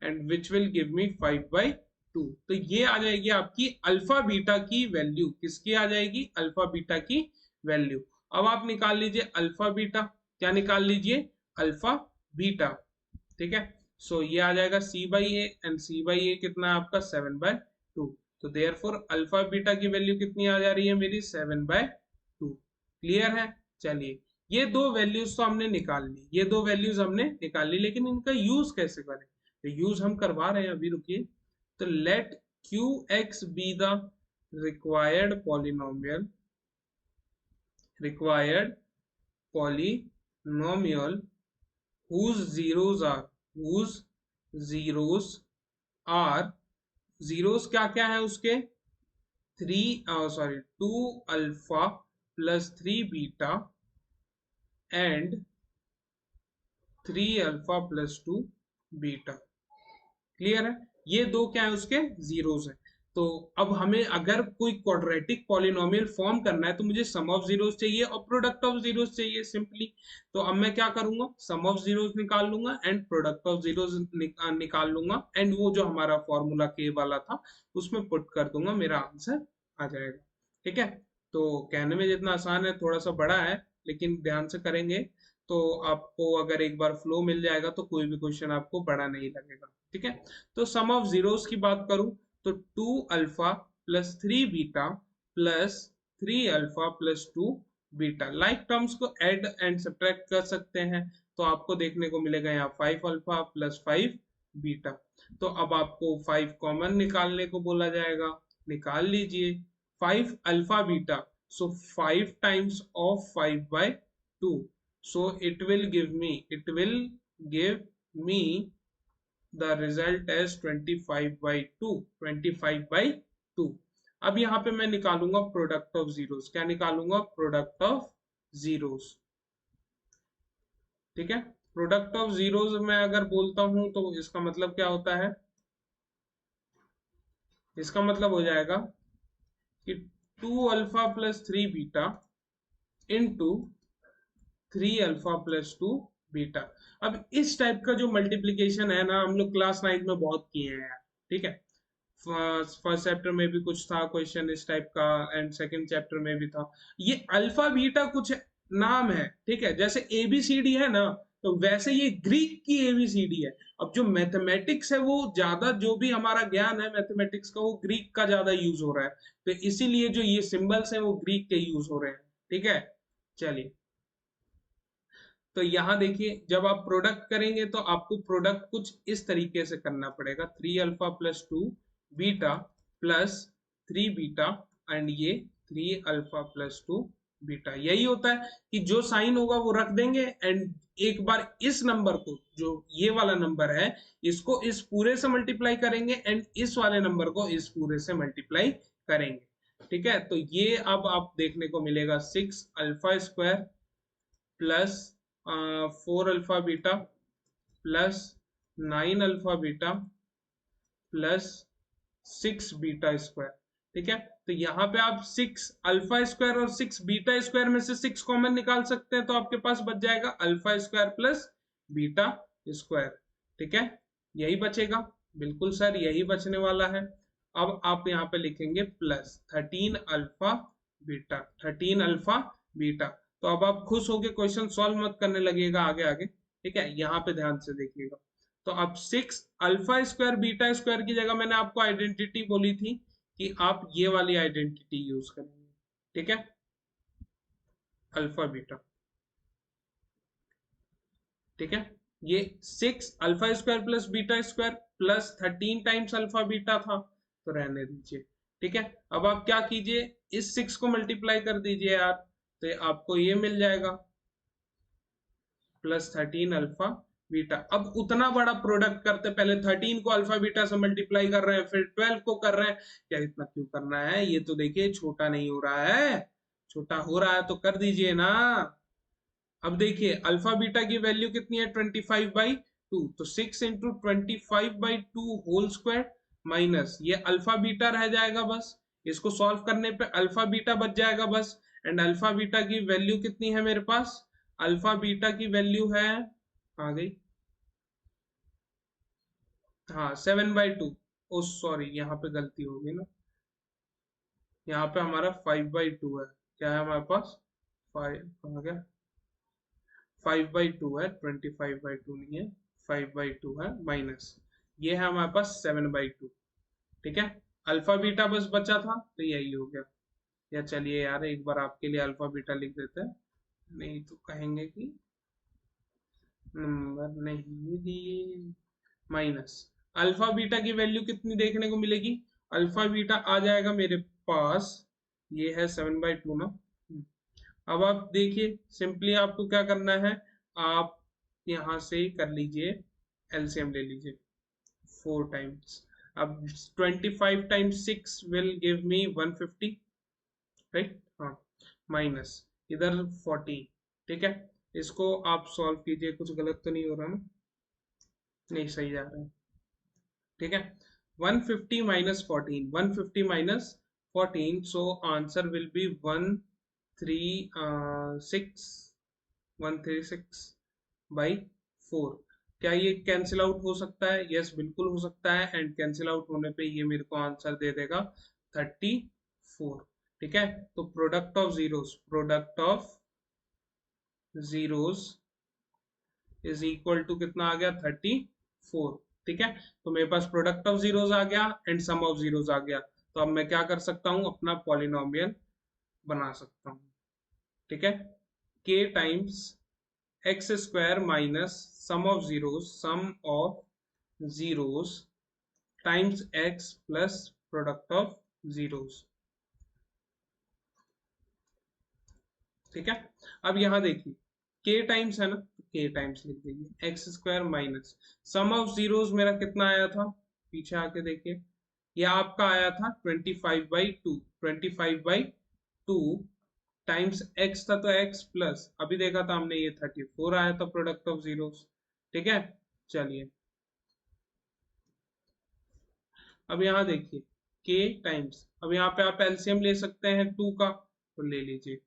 and which will give me 5 by 2। तो ये आ जाएगी आपकी अल्फा बीटा की वैल्यू। किसकी आ जाएगी? अल्फा बीटा की वैल्यू। अब आप निकाल लीजिए अल्फा बीटा। क्या निकाल लीजिए? Alpha beta. ठीक है, सो ये आ जाएगा c by a and c by a कितना है आपका 7 बाय 2। तो देयरफॉर अल्फा बीटा की वैल्यू कितनी आ जा रही है मेरी 7 बाय 2। क्लियर है? चलिए ये दो वैल्यूज तो हमने निकाल ली, ये दो वैल्यूज हमने निकाल ली, लेकिन इनका यूज कैसे करें? तो यूज हम करवा रहे हैं अभी, रुकिए। तो let qx be the required polynomial whose zeros are zeros क्या क्या है उसके 2 alpha plus 3 beta and 3 alpha plus 2 beta. Clear है? ये दो क्या है उसके जीरोस है। तो अब हमें अगर कोई क्वाड्रेटिक पॉलिनोमियल फॉर्म करना है तो मुझे सम ऑफ जीरोस चाहिए और प्रोडक्ट ऑफ जीरोस चाहिए सिंपली। तो अब मैं क्या करूंगा, सम ऑफ जीरोस निकाल लूंगा एंड प्रोडक्ट ऑफ जीरोस निकाल लूंगा एंड वो जो हमारा फॉर्मूला के वाला था उसमें पुट कर दूंगा, मेरा आंसर आ जाएगा। ठीक है, तो कहने में जितना आसान है थोड़ा सा बड़ा है, लेकिन ध्यान से करेंगे तो आपको अगर एक बार फ्लो मिल जाएगा तो कोई भी क्वेश्चन आपको बड़ा नहीं लगेगा। ठीक है, तो सम ऑफ जीरोस की बात करूं तो 2 alpha plus 3 beta plus 3 alpha plus 2 beta. Like terms को ऐड एंड सब्ट्रैक्ट कर सकते हैं, तो आपको देखने को मिलेगा यहाँ 5 अल्फा प्लस 5 बीटा। तो अब आपको 5 कॉमन निकालने को बोला जाएगा, निकाल लीजिए 5 alpha beta. So 5 times of 5 by 2, so it will give me the result as 25 by 2, 25 by 2। अब यहाँ पे मैं निकालूंगा प्रोडक्ट ऑफ जीरोस। क्या निकालूंगा? Product of zeros. ठीक है, प्रोडक्ट ऑफ जीरोस मैं अगर बोलता हूं तो इसका मतलब क्या होता है? इसका मतलब हो जाएगा कि 2 alpha plus 3 beta into 3 alpha plus 2 beta. अब इस टाइप का जो मल्टीप्लीकेशन है ना, हम लोग क्लास 9 में बहुत किए हैं यार। ठीक है, फर्स्ट चैप्टर में भी कुछ था क्वेश्चन इस टाइप का एंड सेकंड चैप्टर में भी था। ये अल्फा बीटा कुछ नाम है, ठीक है, जैसे एबीसीडी है ना, तो वैसे ये ग्रीक की एबीसीडी है। अब जो मैथमेटिक्स है वो ज्यादा, जो भी हमारा ज्ञान है मैथमेटिक्स का वो ग्रीक का ज्यादा यूज हो रहा है, तो इसीलिए जो ये सिंबल्स है वो ग्रीक के यूज हो रहे हैं। ठीक है, चलिए तो यहां देखिए जब आप प्रोडक्ट करेंगे तो आपको प्रोडक्ट कुछ इस तरीके से करना पड़ेगा, 3 alpha plus 2 beta plus 3 beta and ये 3 अल्फा प्लस 2 बीटा। यही होता है कि जो साइन होगा वो रख देंगे एंड एक बार इस नंबर को, जो ये वाला नंबर है, इसको इस पूरे से मल्टीप्लाई करेंगे एंड इस वाले नंबर को इस पूरे से मल्टीप्लाई करेंगे। ठीक है, तो ये अब आप देखने को मिलेगा 6 alpha square plus 4 alpha beta plus 9 alpha beta plus 6 beta square. ठीक है, तो यहाँ पे आप 6 अल्फा स्क्वायर और 6 बीटा स्क्वायर में से 6 कॉमन निकाल सकते हैं, तो आपके पास बच जाएगा alpha square plus beta square. ठीक है, यही बचेगा, बिल्कुल सर यही बचने वाला है। अब आप यहाँ पे लिखेंगे plus 13 alpha beta, 13 alpha beta. तो अब आप खुश होके क्वेश्चन सॉल्व मत करने लगेगा आगे आगे। ठीक है, यहाँ पे ध्यान से देखिएगा। तो अब 6 अल्फा स्क्वायर बीटा स्क्वायर की जगह मैंने आपको आइडेंटिटी बोली थी कि आप ये वाली आइडेंटिटी यूज करेंगे। ठीक है, अल्फा बीटा। ठीक है, ये 6 alpha square plus beta square plus 13 times alpha beta था, तो रहने दीजिए। ठीक है, अब आप क्या कीजिए, इस 6 को मल्टीप्लाई कर दीजिए यार, तो आपको ये मिल जाएगा प्लस 13 अल्फा बीटा। अब उतना बड़ा प्रोडक्ट करते, पहले 13 को अल्फा बीटा से मल्टीप्लाई कर रहे हैं, फिर 12 को कर रहे हैं, क्या इतना क्यों करना है? ये तो देखिए छोटा नहीं हो रहा है, छोटा हो रहा है तो कर दीजिए ना। अब देखिए अल्फा बीटा की वैल्यू कितनी है, 25/2, तो 6 इंटू 25/2 होल स्क्वायर माइनस ये अल्फा बीटा रह जाएगा बस, इसको सॉल्व करने पे अल्फा बीटा बच जाएगा बस। एंड अल्फा बीटा की वैल्यू कितनी है मेरे पास, अल्फा बीटा की वैल्यू है, आ गई, हाँ 7/2। ओ सॉरी, यहाँ पे गलती होगी ना, यहाँ पे हमारा 5/2 है, क्या है हमारे पास, 5 आ गया, 5/2 है, 25/2 नहीं है, 5/2 है माइनस ये है हमारे पास 7/2। ठीक है, अल्फा बीटा बस बचा था तो यही हो गया। या चलिए यार एक बार आपके लिए अल्फा बीटा लिख देते हैं, नहीं तो कहेंगे कि नंबर नहीं दिए। माइनस अल्फा बीटा की वैल्यू कितनी देखने को मिलेगी, अल्फा बीटा आ जाएगा मेरे पास, ये है 7/2 ना। अब आप देखिए सिंपली आपको क्या करना है, आप यहां से कर लीजिए, एलसीएम ले लीजिए 4 टाइम्स। अब 25 times 6 will give me 150, right, हाँ, माइनस इधर 40। ठीक है, इसको आप सॉल्व कीजिए, कुछ गलत तो नहीं हो रहा ना, नहीं सही जा रहा है। ठीक है, 150 minus 14, 150 minus 14, so answer will be 136, 136/4। क्या ये कैंसिल आउट हो सकता है? यस बिल्कुल हो सकता है, एंड कैंसिल आउट होने पे ये मेरे को आंसर दे देगा 34। ठीक है, तो product of zeros, product of zeros is equal to कितना आ गया, 34। ठीक है, तो मेरे पास प्रोडक्ट ऑफ जीरोस आ गया एंड सम ऑफ जीरोस आ गया, तो अब मैं क्या कर सकता हूं, अपना पॉलिनोमियल बना सकता हूं। ठीक है, k times x square minus sum of zeros, sum of zeros times x plus product of zeros. ठीक है, अब यहां देखिए k टाइम्स है ना, तो k टाइम्स लिख देंगे x square minus sum of zeros मेरा कितना आया था, पीछे आके देखिए, ये आपका आया था 25/2, 25/2 टाइम्स x था, तो x प्लस अभी देखा था हमने ये 34 आया था प्रोडक्ट ऑफ जीरोस। ठीक है, चलिए अब यहाँ देखिए k टाइम्स, अब यहाँ पे आप एलसीएम ले सकते हैं 2 का, तो ले लीजिए,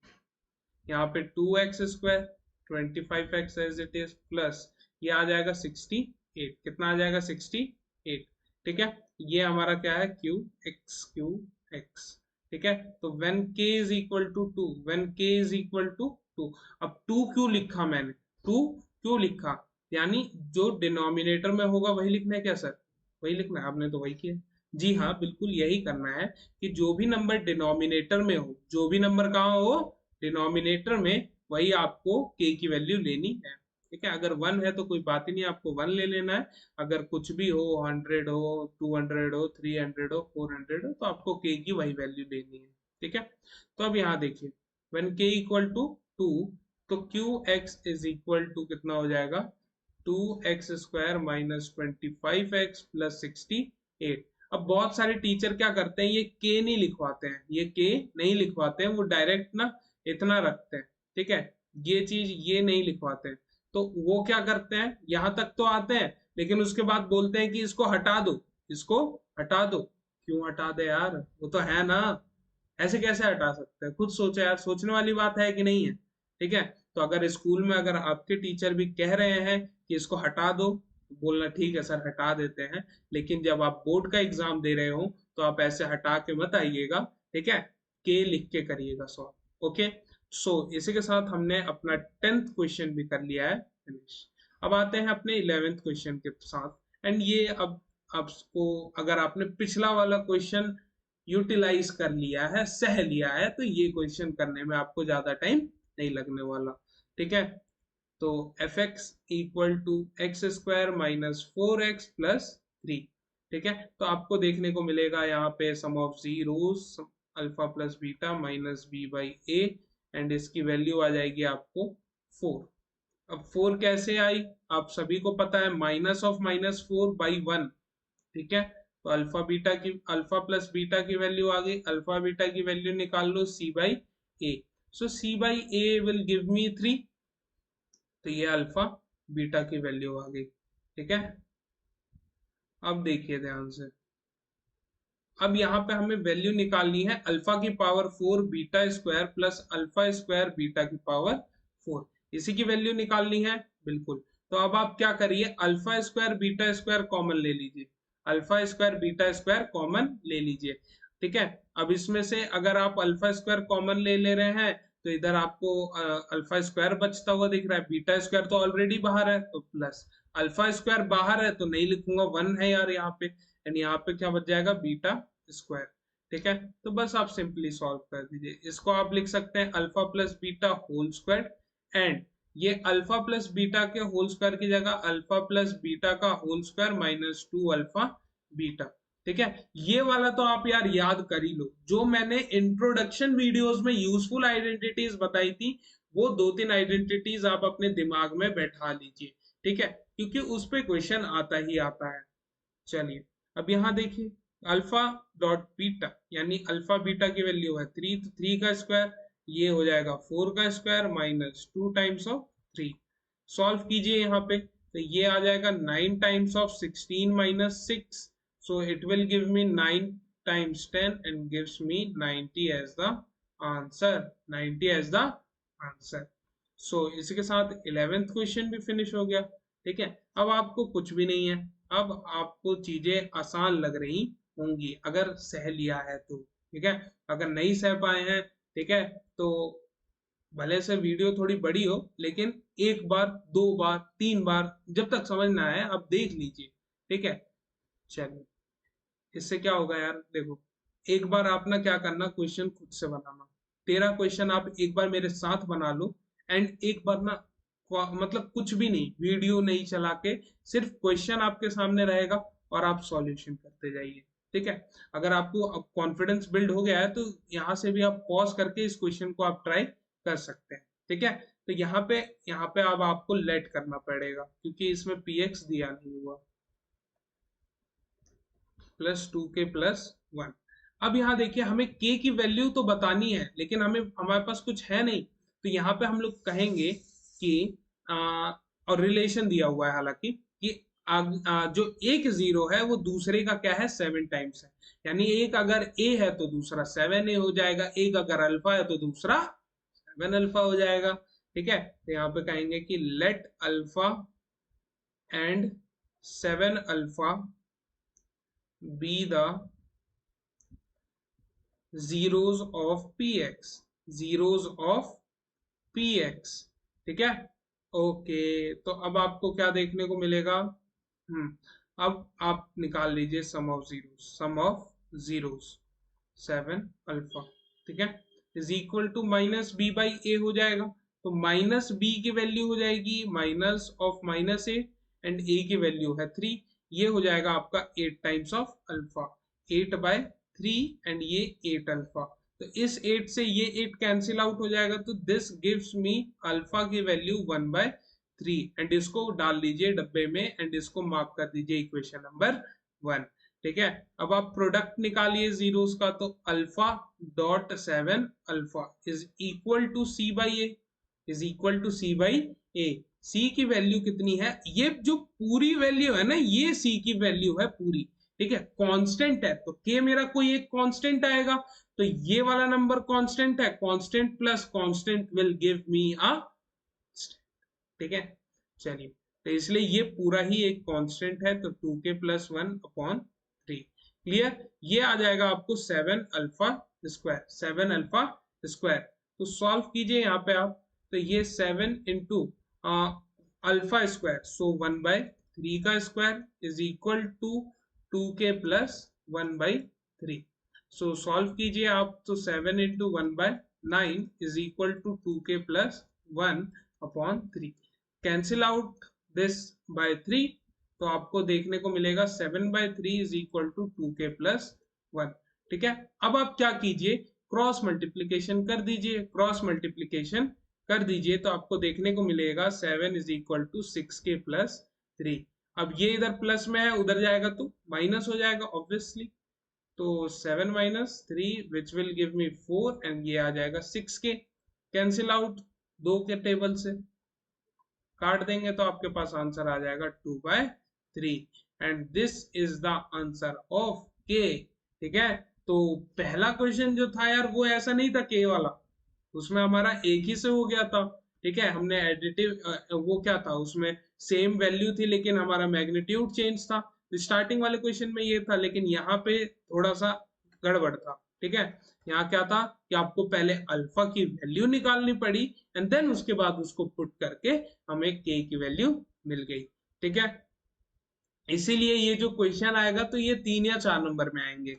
यहाँ पे 2x² 25x as it is plus ये आ जाएगा 68, कितना आ जाएगा 68। ठीक है, ये हमारा क्या है, क्यू एक्स। ठीक है, तो when k is equal to 2, when k is equal to 2, अब 2 क्यों लिखा मैंने, 2 क्यों लिखा, यानी जो डिनोमिनेटर में होगा वही लिखना है क्या सर, वही लिखना है, आपने तो वही किया। जी हाँ बिल्कुल यही करना है, कि जो भी नंबर डिनोमिनेटर में हो, जो भी नंबर कहाँ हो डिनोमिनेटर में, वही आपको k की वैल्यू लेनी है। ठीक है, अगर 1 है तो कोई बात ही नहीं, आपको 1 ले लेना है, अगर कुछ भी हो 100 हो 200 हो 300 हो 400 हो, तो आपको k की वही वैल्यू लेनी है। ठीक है, तो अब यहाँ देखिए when k इक्वल टू 2, तो qx इज इक्वल टू कितना हो जाएगा, 2x² माइनस 25x प्लस 68। अब बहुत सारे टीचर क्या करते हैं, ये k नहीं लिखवाते हैं, ये k नहीं लिखवाते हैं, वो डायरेक्ट ना इतना रखते हैं। ठीक है, ये चीज ये नहीं लिखवाते हैं, तो वो क्या करते हैं, यहां तक तो आते हैं, लेकिन उसके बाद बोलते हैं कि इसको हटा दो, इसको हटा दो। क्यों हटा दे यार, वो तो है ना, ऐसे कैसे हटा सकते हैं, खुद सोचो यार, सोचने वाली बात है कि नहीं है। ठीक है, तो अगर स्कूल में अगर आपके टीचर भी कह रहे हैं कि इसको हटा दो, तो बोलना ठीक है सर हटा देते हैं, लेकिन जब आप बोर्ड का एग्जाम दे रहे हो तो आप ऐसे हटा के मत आइएगा। ठीक है, के लिख के करिएगा सॉल्व। ओके, सो इसी के साथ हमने अपना 10th क्वेश्चन भी कर लिया है फिनिश। अब आते हैं अपने 11th क्वेश्चन के साथ, एंड ये अब आपको, अगर आपने पिछला वाला क्वेश्चन यूटिलाइज कर लिया है, सह लिया है, तो ये क्वेश्चन करने में आपको ज्यादा टाइम नहीं लगने वाला। ठीक है, तो F x equal to x square minus 4x plus 3। ठीक है, तो आपको देखने को मिलेगा यहाँ पे sum of zeros alpha plus beta minus B by a, and इसकी वैल्यू आ जाएगी आपको 4। अब 4 कैसे आई, आप सभी को पता है, -4/1। ठीक है, तो अल्फा प्लस बीटा की वैल्यू आ गई, अल्फा बीटा की वैल्यू निकाल लो c by a. So c by a will give me 3, तो ये अल्फा बीटा की वैल्यू आ गई। ठीक है, अब देखिए ध्यान से, अब यहाँ पे हमें वैल्यू निकालनी है अल्फा की power 4 beta square plus alpha square beta की पावर 4, इसी की वैल्यू निकालनी है। बिल्कुल, तो अब आप क्या करिए, alpha square beta square common ले लीजिए, alpha square beta square common ले लीजिए। ठीक है, अब इसमें से अगर आप अल्फा स्क्वायर कॉमन ले रहे हैं तो इधर आपको अल्फा स्क्वायर बचता हुआ दिख रहा है, बीटा स्क्वायर तो ऑलरेडी बाहर है, तो प्लस अल्फा स्क्वायर बाहर है तो नहीं लिखूंगा, 1 है यार यहाँ पे, एंड यहाँ पे क्या बच जाएगा, बीटा स्क्वायर। ठीक है, तो बस आप सिंपली सॉल्व कर दीजिए, इसको आप लिख सकते हैं alpha plus beta whole square, and ये अल्फा प्लस बीटा के होल स्क्वायर की जगह अल्फा प्लस बीटा का whole square minus 2 alpha beta. ठीक है, ये वाला तो आप यार याद कर ही लो, जो मैंने इंट्रोडक्शन वीडियोस में यूजफुल आइडेंटिटीज बताई थी, वो 2-3 आइडेंटिटीज आप अपने दिमाग में बैठा लीजिए। ठीक है, क्योंकि उस पे क्वेश्चन आता ही आता है। चलिए, अब यहाँ देखिए, अल्फा डॉट बीटा यानी अल्फा बीटा की वैल्यू है 3, तो 3 का स्क्वायर ये हो जाएगा 4 का square minus 2 times of 3। Solve कीजिए यहाँ पे, तो ये आ जाएगा 9 times of 16 minus 6, so it will give me 9 times 10 and gives me 90 as the answer, 90 as the answer। so इसके साथ 11th क्वेश्चन भी फिनिश हो गया। ठीक है, अब आपको कुछ भी नहीं है, अब आपको चीजें आसान लग रही होंगी अगर सह लिया है तो। ठीक है, अगर नहीं सह पाए हैं, ठीक है, तो भले से वीडियो थोड़ी बड़ी हो, लेकिन एक बार, 2 बार, 3 बार, जब तक समझ ना आए आप देख लीजिए। ठीक है, चलिए, इससे क्या होगा यार, देखो, एक बार आप ना क्या करना, क्वेश्चन खुद से बनाना, 13 क्वेश्चन आप एक बार मेरे साथ बना लो, एंड एक बार ना मतलब कुछ भी नहीं, वीडियो नहीं चला के, सिर्फ क्वेश्चन आपके सामने रहेगा और आप सॉल्यूशन करते जाइए। ठीक है, अगर आपको कॉन्फिडेंस बिल्ड हो गया है तो यहाँ से भी आप पॉज करके इस क्वेश्चन को आप ट्राई कर सकते हैं। ठीक है, तो यहाँ पे अब आपको लेट करना पड़ेगा क्योंकि इसमें px दिया नहीं हुआ, प्लस 2k प्लस 1। अब यहाँ देखिए, हमें k की वैल्यू तो बतानी है, लेकिन हमारे पास कुछ है नहीं, तो यहाँ पे हम लोग कहेंगे कि और रिलेशन दिया हुआ है हालांकि, कि जो एक जीरो है वो दूसरे का क्या है, 7 टाइम्स है, यानी एक अगर a है तो दूसरा 7a हो जाएगा, एक अगर अल्फा है तो दूसरा 7 अल्फा हो जाएगा। ठीक है, तो यहाँ पे कहेंगे कि late alpha and 7 alpha be the zeros of px, zeros of px। ठीक है, ओके, तो अब आपको क्या देखने को मिलेगा, अब आप निकाल लीजिए sum of zeros, sum of zeros 7 alpha. ठीक है, is equal to minus B by a हो जाएगा, तो माइनस बी की वैल्यू हो जाएगी minus of minus a, and a की वैल्यू है 3, ये हो जाएगा आपका 8 टाइम्स ऑफ अल्फा, 8/3, एंड ये 8 अल्फा, तो इस 8 से ये 8 कैंसिल आउट हो जाएगा, तो दिस गिव्स मी अल्फा की वैल्यू 1/3, एंड इसको डाल लीजिए डब्बे में, एंड इसको मार्क कर दीजिए इक्वेशन नंबर 1। ठीक है, अब आप प्रोडक्ट निकालिए जीरोस का, तो alpha dot 7 alpha is equal to C by A, is equal to C by A. C की वैल्यू कितनी है, ये जो पूरी वैल्यू है ना, ये सी की वैल्यू है पूरी। ठीक है, कांस्टेंट है तो के मेरा कोई एक कांस्टेंट आएगा, तो ये वाला नंबर कांस्टेंट है, constant plus constant will give me a. ठीक है, चलिए, तो इसलिए ये पूरा ही एक कांस्टेंट है, तो 2k प्लस 1/3 क्लियर, ये आ जाएगा आपको 7 अल्फा स्क्वायर, 7 अल्फा स्क्वायर। तो सॉल्व कीजिए यहाँ पे आप, तो ये 7 इंटू अल्फा स्क्वायर, सो 1/3 का square is equal to 2k plus 1/3। So solve कीजिए आप, तो 7 into 1/9 is equal to 2k plus 1/3। Cancel out this by 3, तो आपको देखने को मिलेगा 7/3 is equal to 2k plus 1। ठीक है, अब आप क्या कीजिए, क्रॉस मल्टीप्लीकेशन कर दीजिए, क्रॉस मल्टीप्लीकेशन कर दीजिए तो आपको देखने को मिलेगा 7 is equal to 6k plus 3। अब ये इधर प्लस में है, उधर जाएगा तो माइनस हो जाएगा ऑब्वियसली। तो 7 minus 3 which will give me 4 and ये आ जाएगा 6k। कैंसिल आउट, दो के टेबल से काट देंगे तो आपके पास आंसर आ जाएगा 2/3 and this is the answer of के। ठीक है, तो पहला क्वेश्चन जो था यार वो ऐसा नहीं था के वाला, उसमें हमारा एक ही से हो गया था। ठीक है, हमने एडिटिव वो क्या था उसमें सेम वैल्यू थी लेकिन हमारा मैग्नीट्यूड चेंज था। स्टार्टिंग वाले क्वेश्चन में ये था, लेकिन यहाँ पे थोड़ा सा गड़बड़ था। ठीक है, यहाँ क्या था कि आपको पहले अल्फा की वैल्यू निकालनी पड़ी एंड देन उसके बाद उसको पुट करके हमें के की वैल्यू मिल गई। ठीक है, इसीलिए ये जो क्वेश्चन आएगा तो ये 3 या 4 नंबर में आएंगे।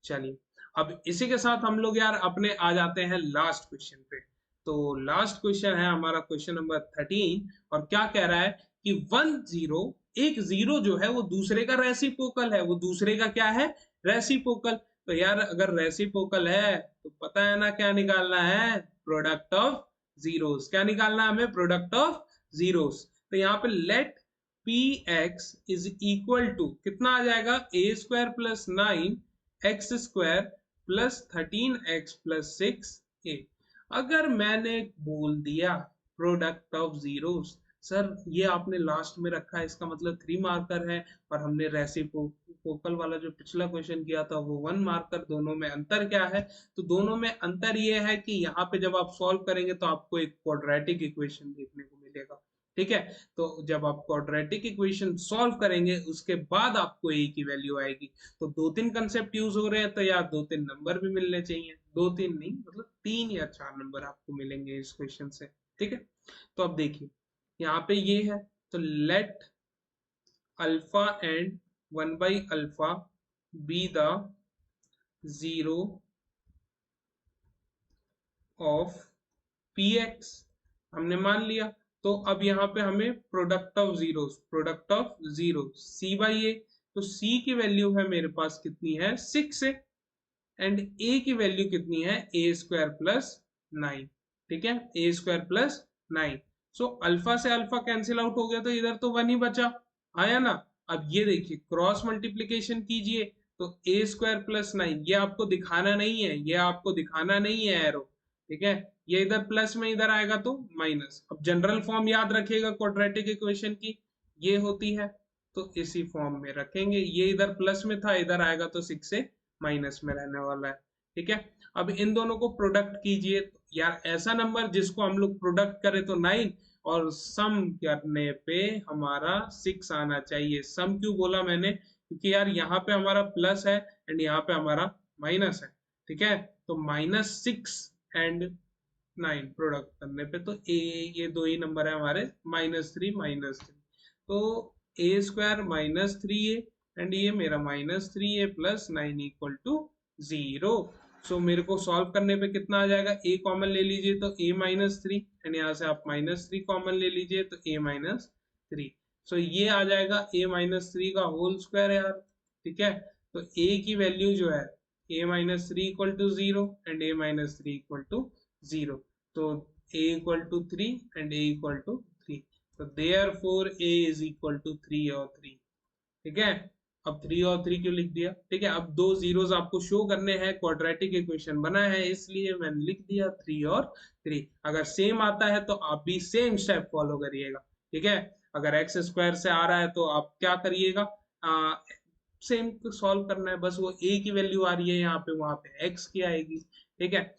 चलिए, अब इसी के साथ हम लोग यार अपने आ जाते हैं लास्ट क्वेश्चन पे। तो लास्ट क्वेश्चन है हमारा क्वेश्चन नंबर 13 और क्या कह रहा है कि 10 एक जीरो जो है वो दूसरे का रेसिप्रोकल है। वो दूसरे का क्या है, रेसिप्रोकल। तो यार अगर रेसिप्रोकल है तो पता है ना क्या निकालना है, प्रोडक्ट ऑफ जीरोस। क्या निकालना है हमें, प्रोडक्ट ऑफ जीरोस। तो यहाँ पे let P x is equal to कितना आ जाएगा, a square plus 9x square plus 13x plus 6a। अगर मैंने बोल दिया प्रोडक्ट ऑफ जीरोस, सर ये आपने लास्ट में रखा है इसका मतलब 3 मार्कर है, और हमने रेसिप्रोकल वाला जो पिछला क्वेश्चन किया था वो 1 मार्कर। दोनों में अंतर क्या है, तो दोनों में अंतर ये है कि यहाँ पे जब आप सॉल्व करेंगे तो आपको एक क्वाड्रेटिक इक्वेशन देखने को मिलेगा। ठीक है, तो जब आप क्वाड्रेटिक इक्वेशन सॉल्व करेंगे उसके बाद आपको ए की वैल्यू आएगी। तो 2-3 कंसेप्ट यूज हो रहे हैं, तो यार 2-3 नंबर भी मिलने चाहिए, 2-3 नहीं मतलब 3 या 4 नंबर आपको मिलेंगे इस क्वेश्चन से। ठीक है, तो अब देखिए यहाँ पे ये है, तो लेट अल्फा एंड 1/अल्फा be the zero of P X, हमने मान लिया। तो अब यहाँ पे हमें product of zero C by ए, तो सी की वैल्यू है मेरे पास कितनी है, 6 है, एंड ए की वैल्यू कितनी है, ए स्क्वायर प्लस 9। ठीक है, ए स्क्वायर प्लस 9। सो अल्फा से अल्फा कैंसिल आउट हो गया तो इधर तो 1 ही बचा, आया ना। अब ये देखिए क्रॉस मल्टीप्लीकेशन कीजिए तो ए स्क्वायर प्लस 9, ये आपको दिखाना नहीं है, ये आपको दिखाना नहीं है एरो। ठीक है, ये इधर प्लस में इधर आएगा तो माइनस। अब जनरल फॉर्म याद रखिएगा क्वाड्रेटिक इक्वेशन की, ये होती है, तो इसी फॉर्म में रखेंगे। ये इधर प्लस में था, इधर आएगा तो 6 से माइनस में रहने वाला है। ठीक है, अब इन दोनों को प्रोडक्ट कीजिए, यार ऐसा नंबर जिसको हम लोग प्रोडक्ट करें तो 9 और सम करने पे हमारा 6 आना चाहिए। सम क्यों बोला मैंने, क्योंकि यार यहाँ पे हमारा प्लस है एंड यहाँ पे हमारा माइनस है। ठीक है, तो -6 एंड 9 प्रोडक्ट करने पे तो ए, ये दो ही नंबर है हमारे, -3 तो ए स्क्वायर -3a एंड ये मेरा -3a प्लस 9 इक्वल टू 0। सो मेरे को सॉल्व करने पे कितना आ जाएगा, ए कॉमन ले लीजिए तो a-3 एंड यहाँ से आप -3 कॉमन ले लीजिए तो a-3। सो ये आ जाएगा a-3 का होल स्क्वायर यार। ठीक है, तो a की वैल्यू जो है a-3 equal to 0 and a-3 equal to 0, तो a equal to 3 and a equal to 3, तो therefore a is equal to 3 और 3। ठीक है, अब 3 और 3 क्यों लिख दिया, ठीक है, अब दो जीरोस आपको शो करने हैं, क्वाड्रेटिक इक्वेशन बना है इसलिए मैंने लिख दिया 3 और 3। अगर सेम आता है तो आप भी सेम स्टेप फॉलो करिएगा। ठीक है, अगर एक्स स्क्वायर से आ रहा है तो आप क्या करिएगा, सेम सॉल्व करना है, बस वो ए की वैल्यू आ रही है यहाँ पे, वहां पे एक्स की आएगी। ठीक है,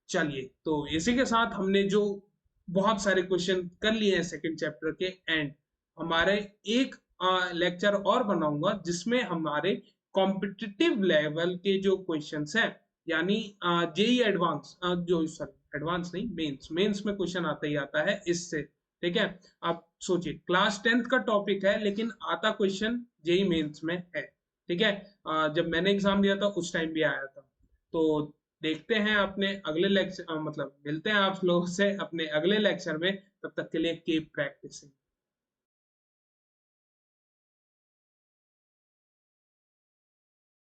चलिए तो इसी के साथ हमने जो बहुत सारे क्वेश्चन कर लिए हैं सेकंड चैप्टर के एंड, हमारे एक लेक्चर और बनाऊंगा जिसमें हमारे कॉम्पिटिटिव लेवल के जो क्वेश्चंस हैं, यानी जेई एडवांस, जो सॉरी एडवांस नहीं, मेंस में क्वेश्चन आता ही आता है इससे। ठीक है, आप सोचिए क्लास 10th का टॉपिक है लेकिन आता क्वेश्चन जेई मेंस में है। ठीक है, जब मैंने एग्जाम दिया था उस टाइम भी आया था। तो देखते हैं अपने अगले लेक्चर, मतलब मिलते हैं आप लोगों से अपने अगले लेक्चर में, तब तक के लिए कीप प्रैक्टिसिंग।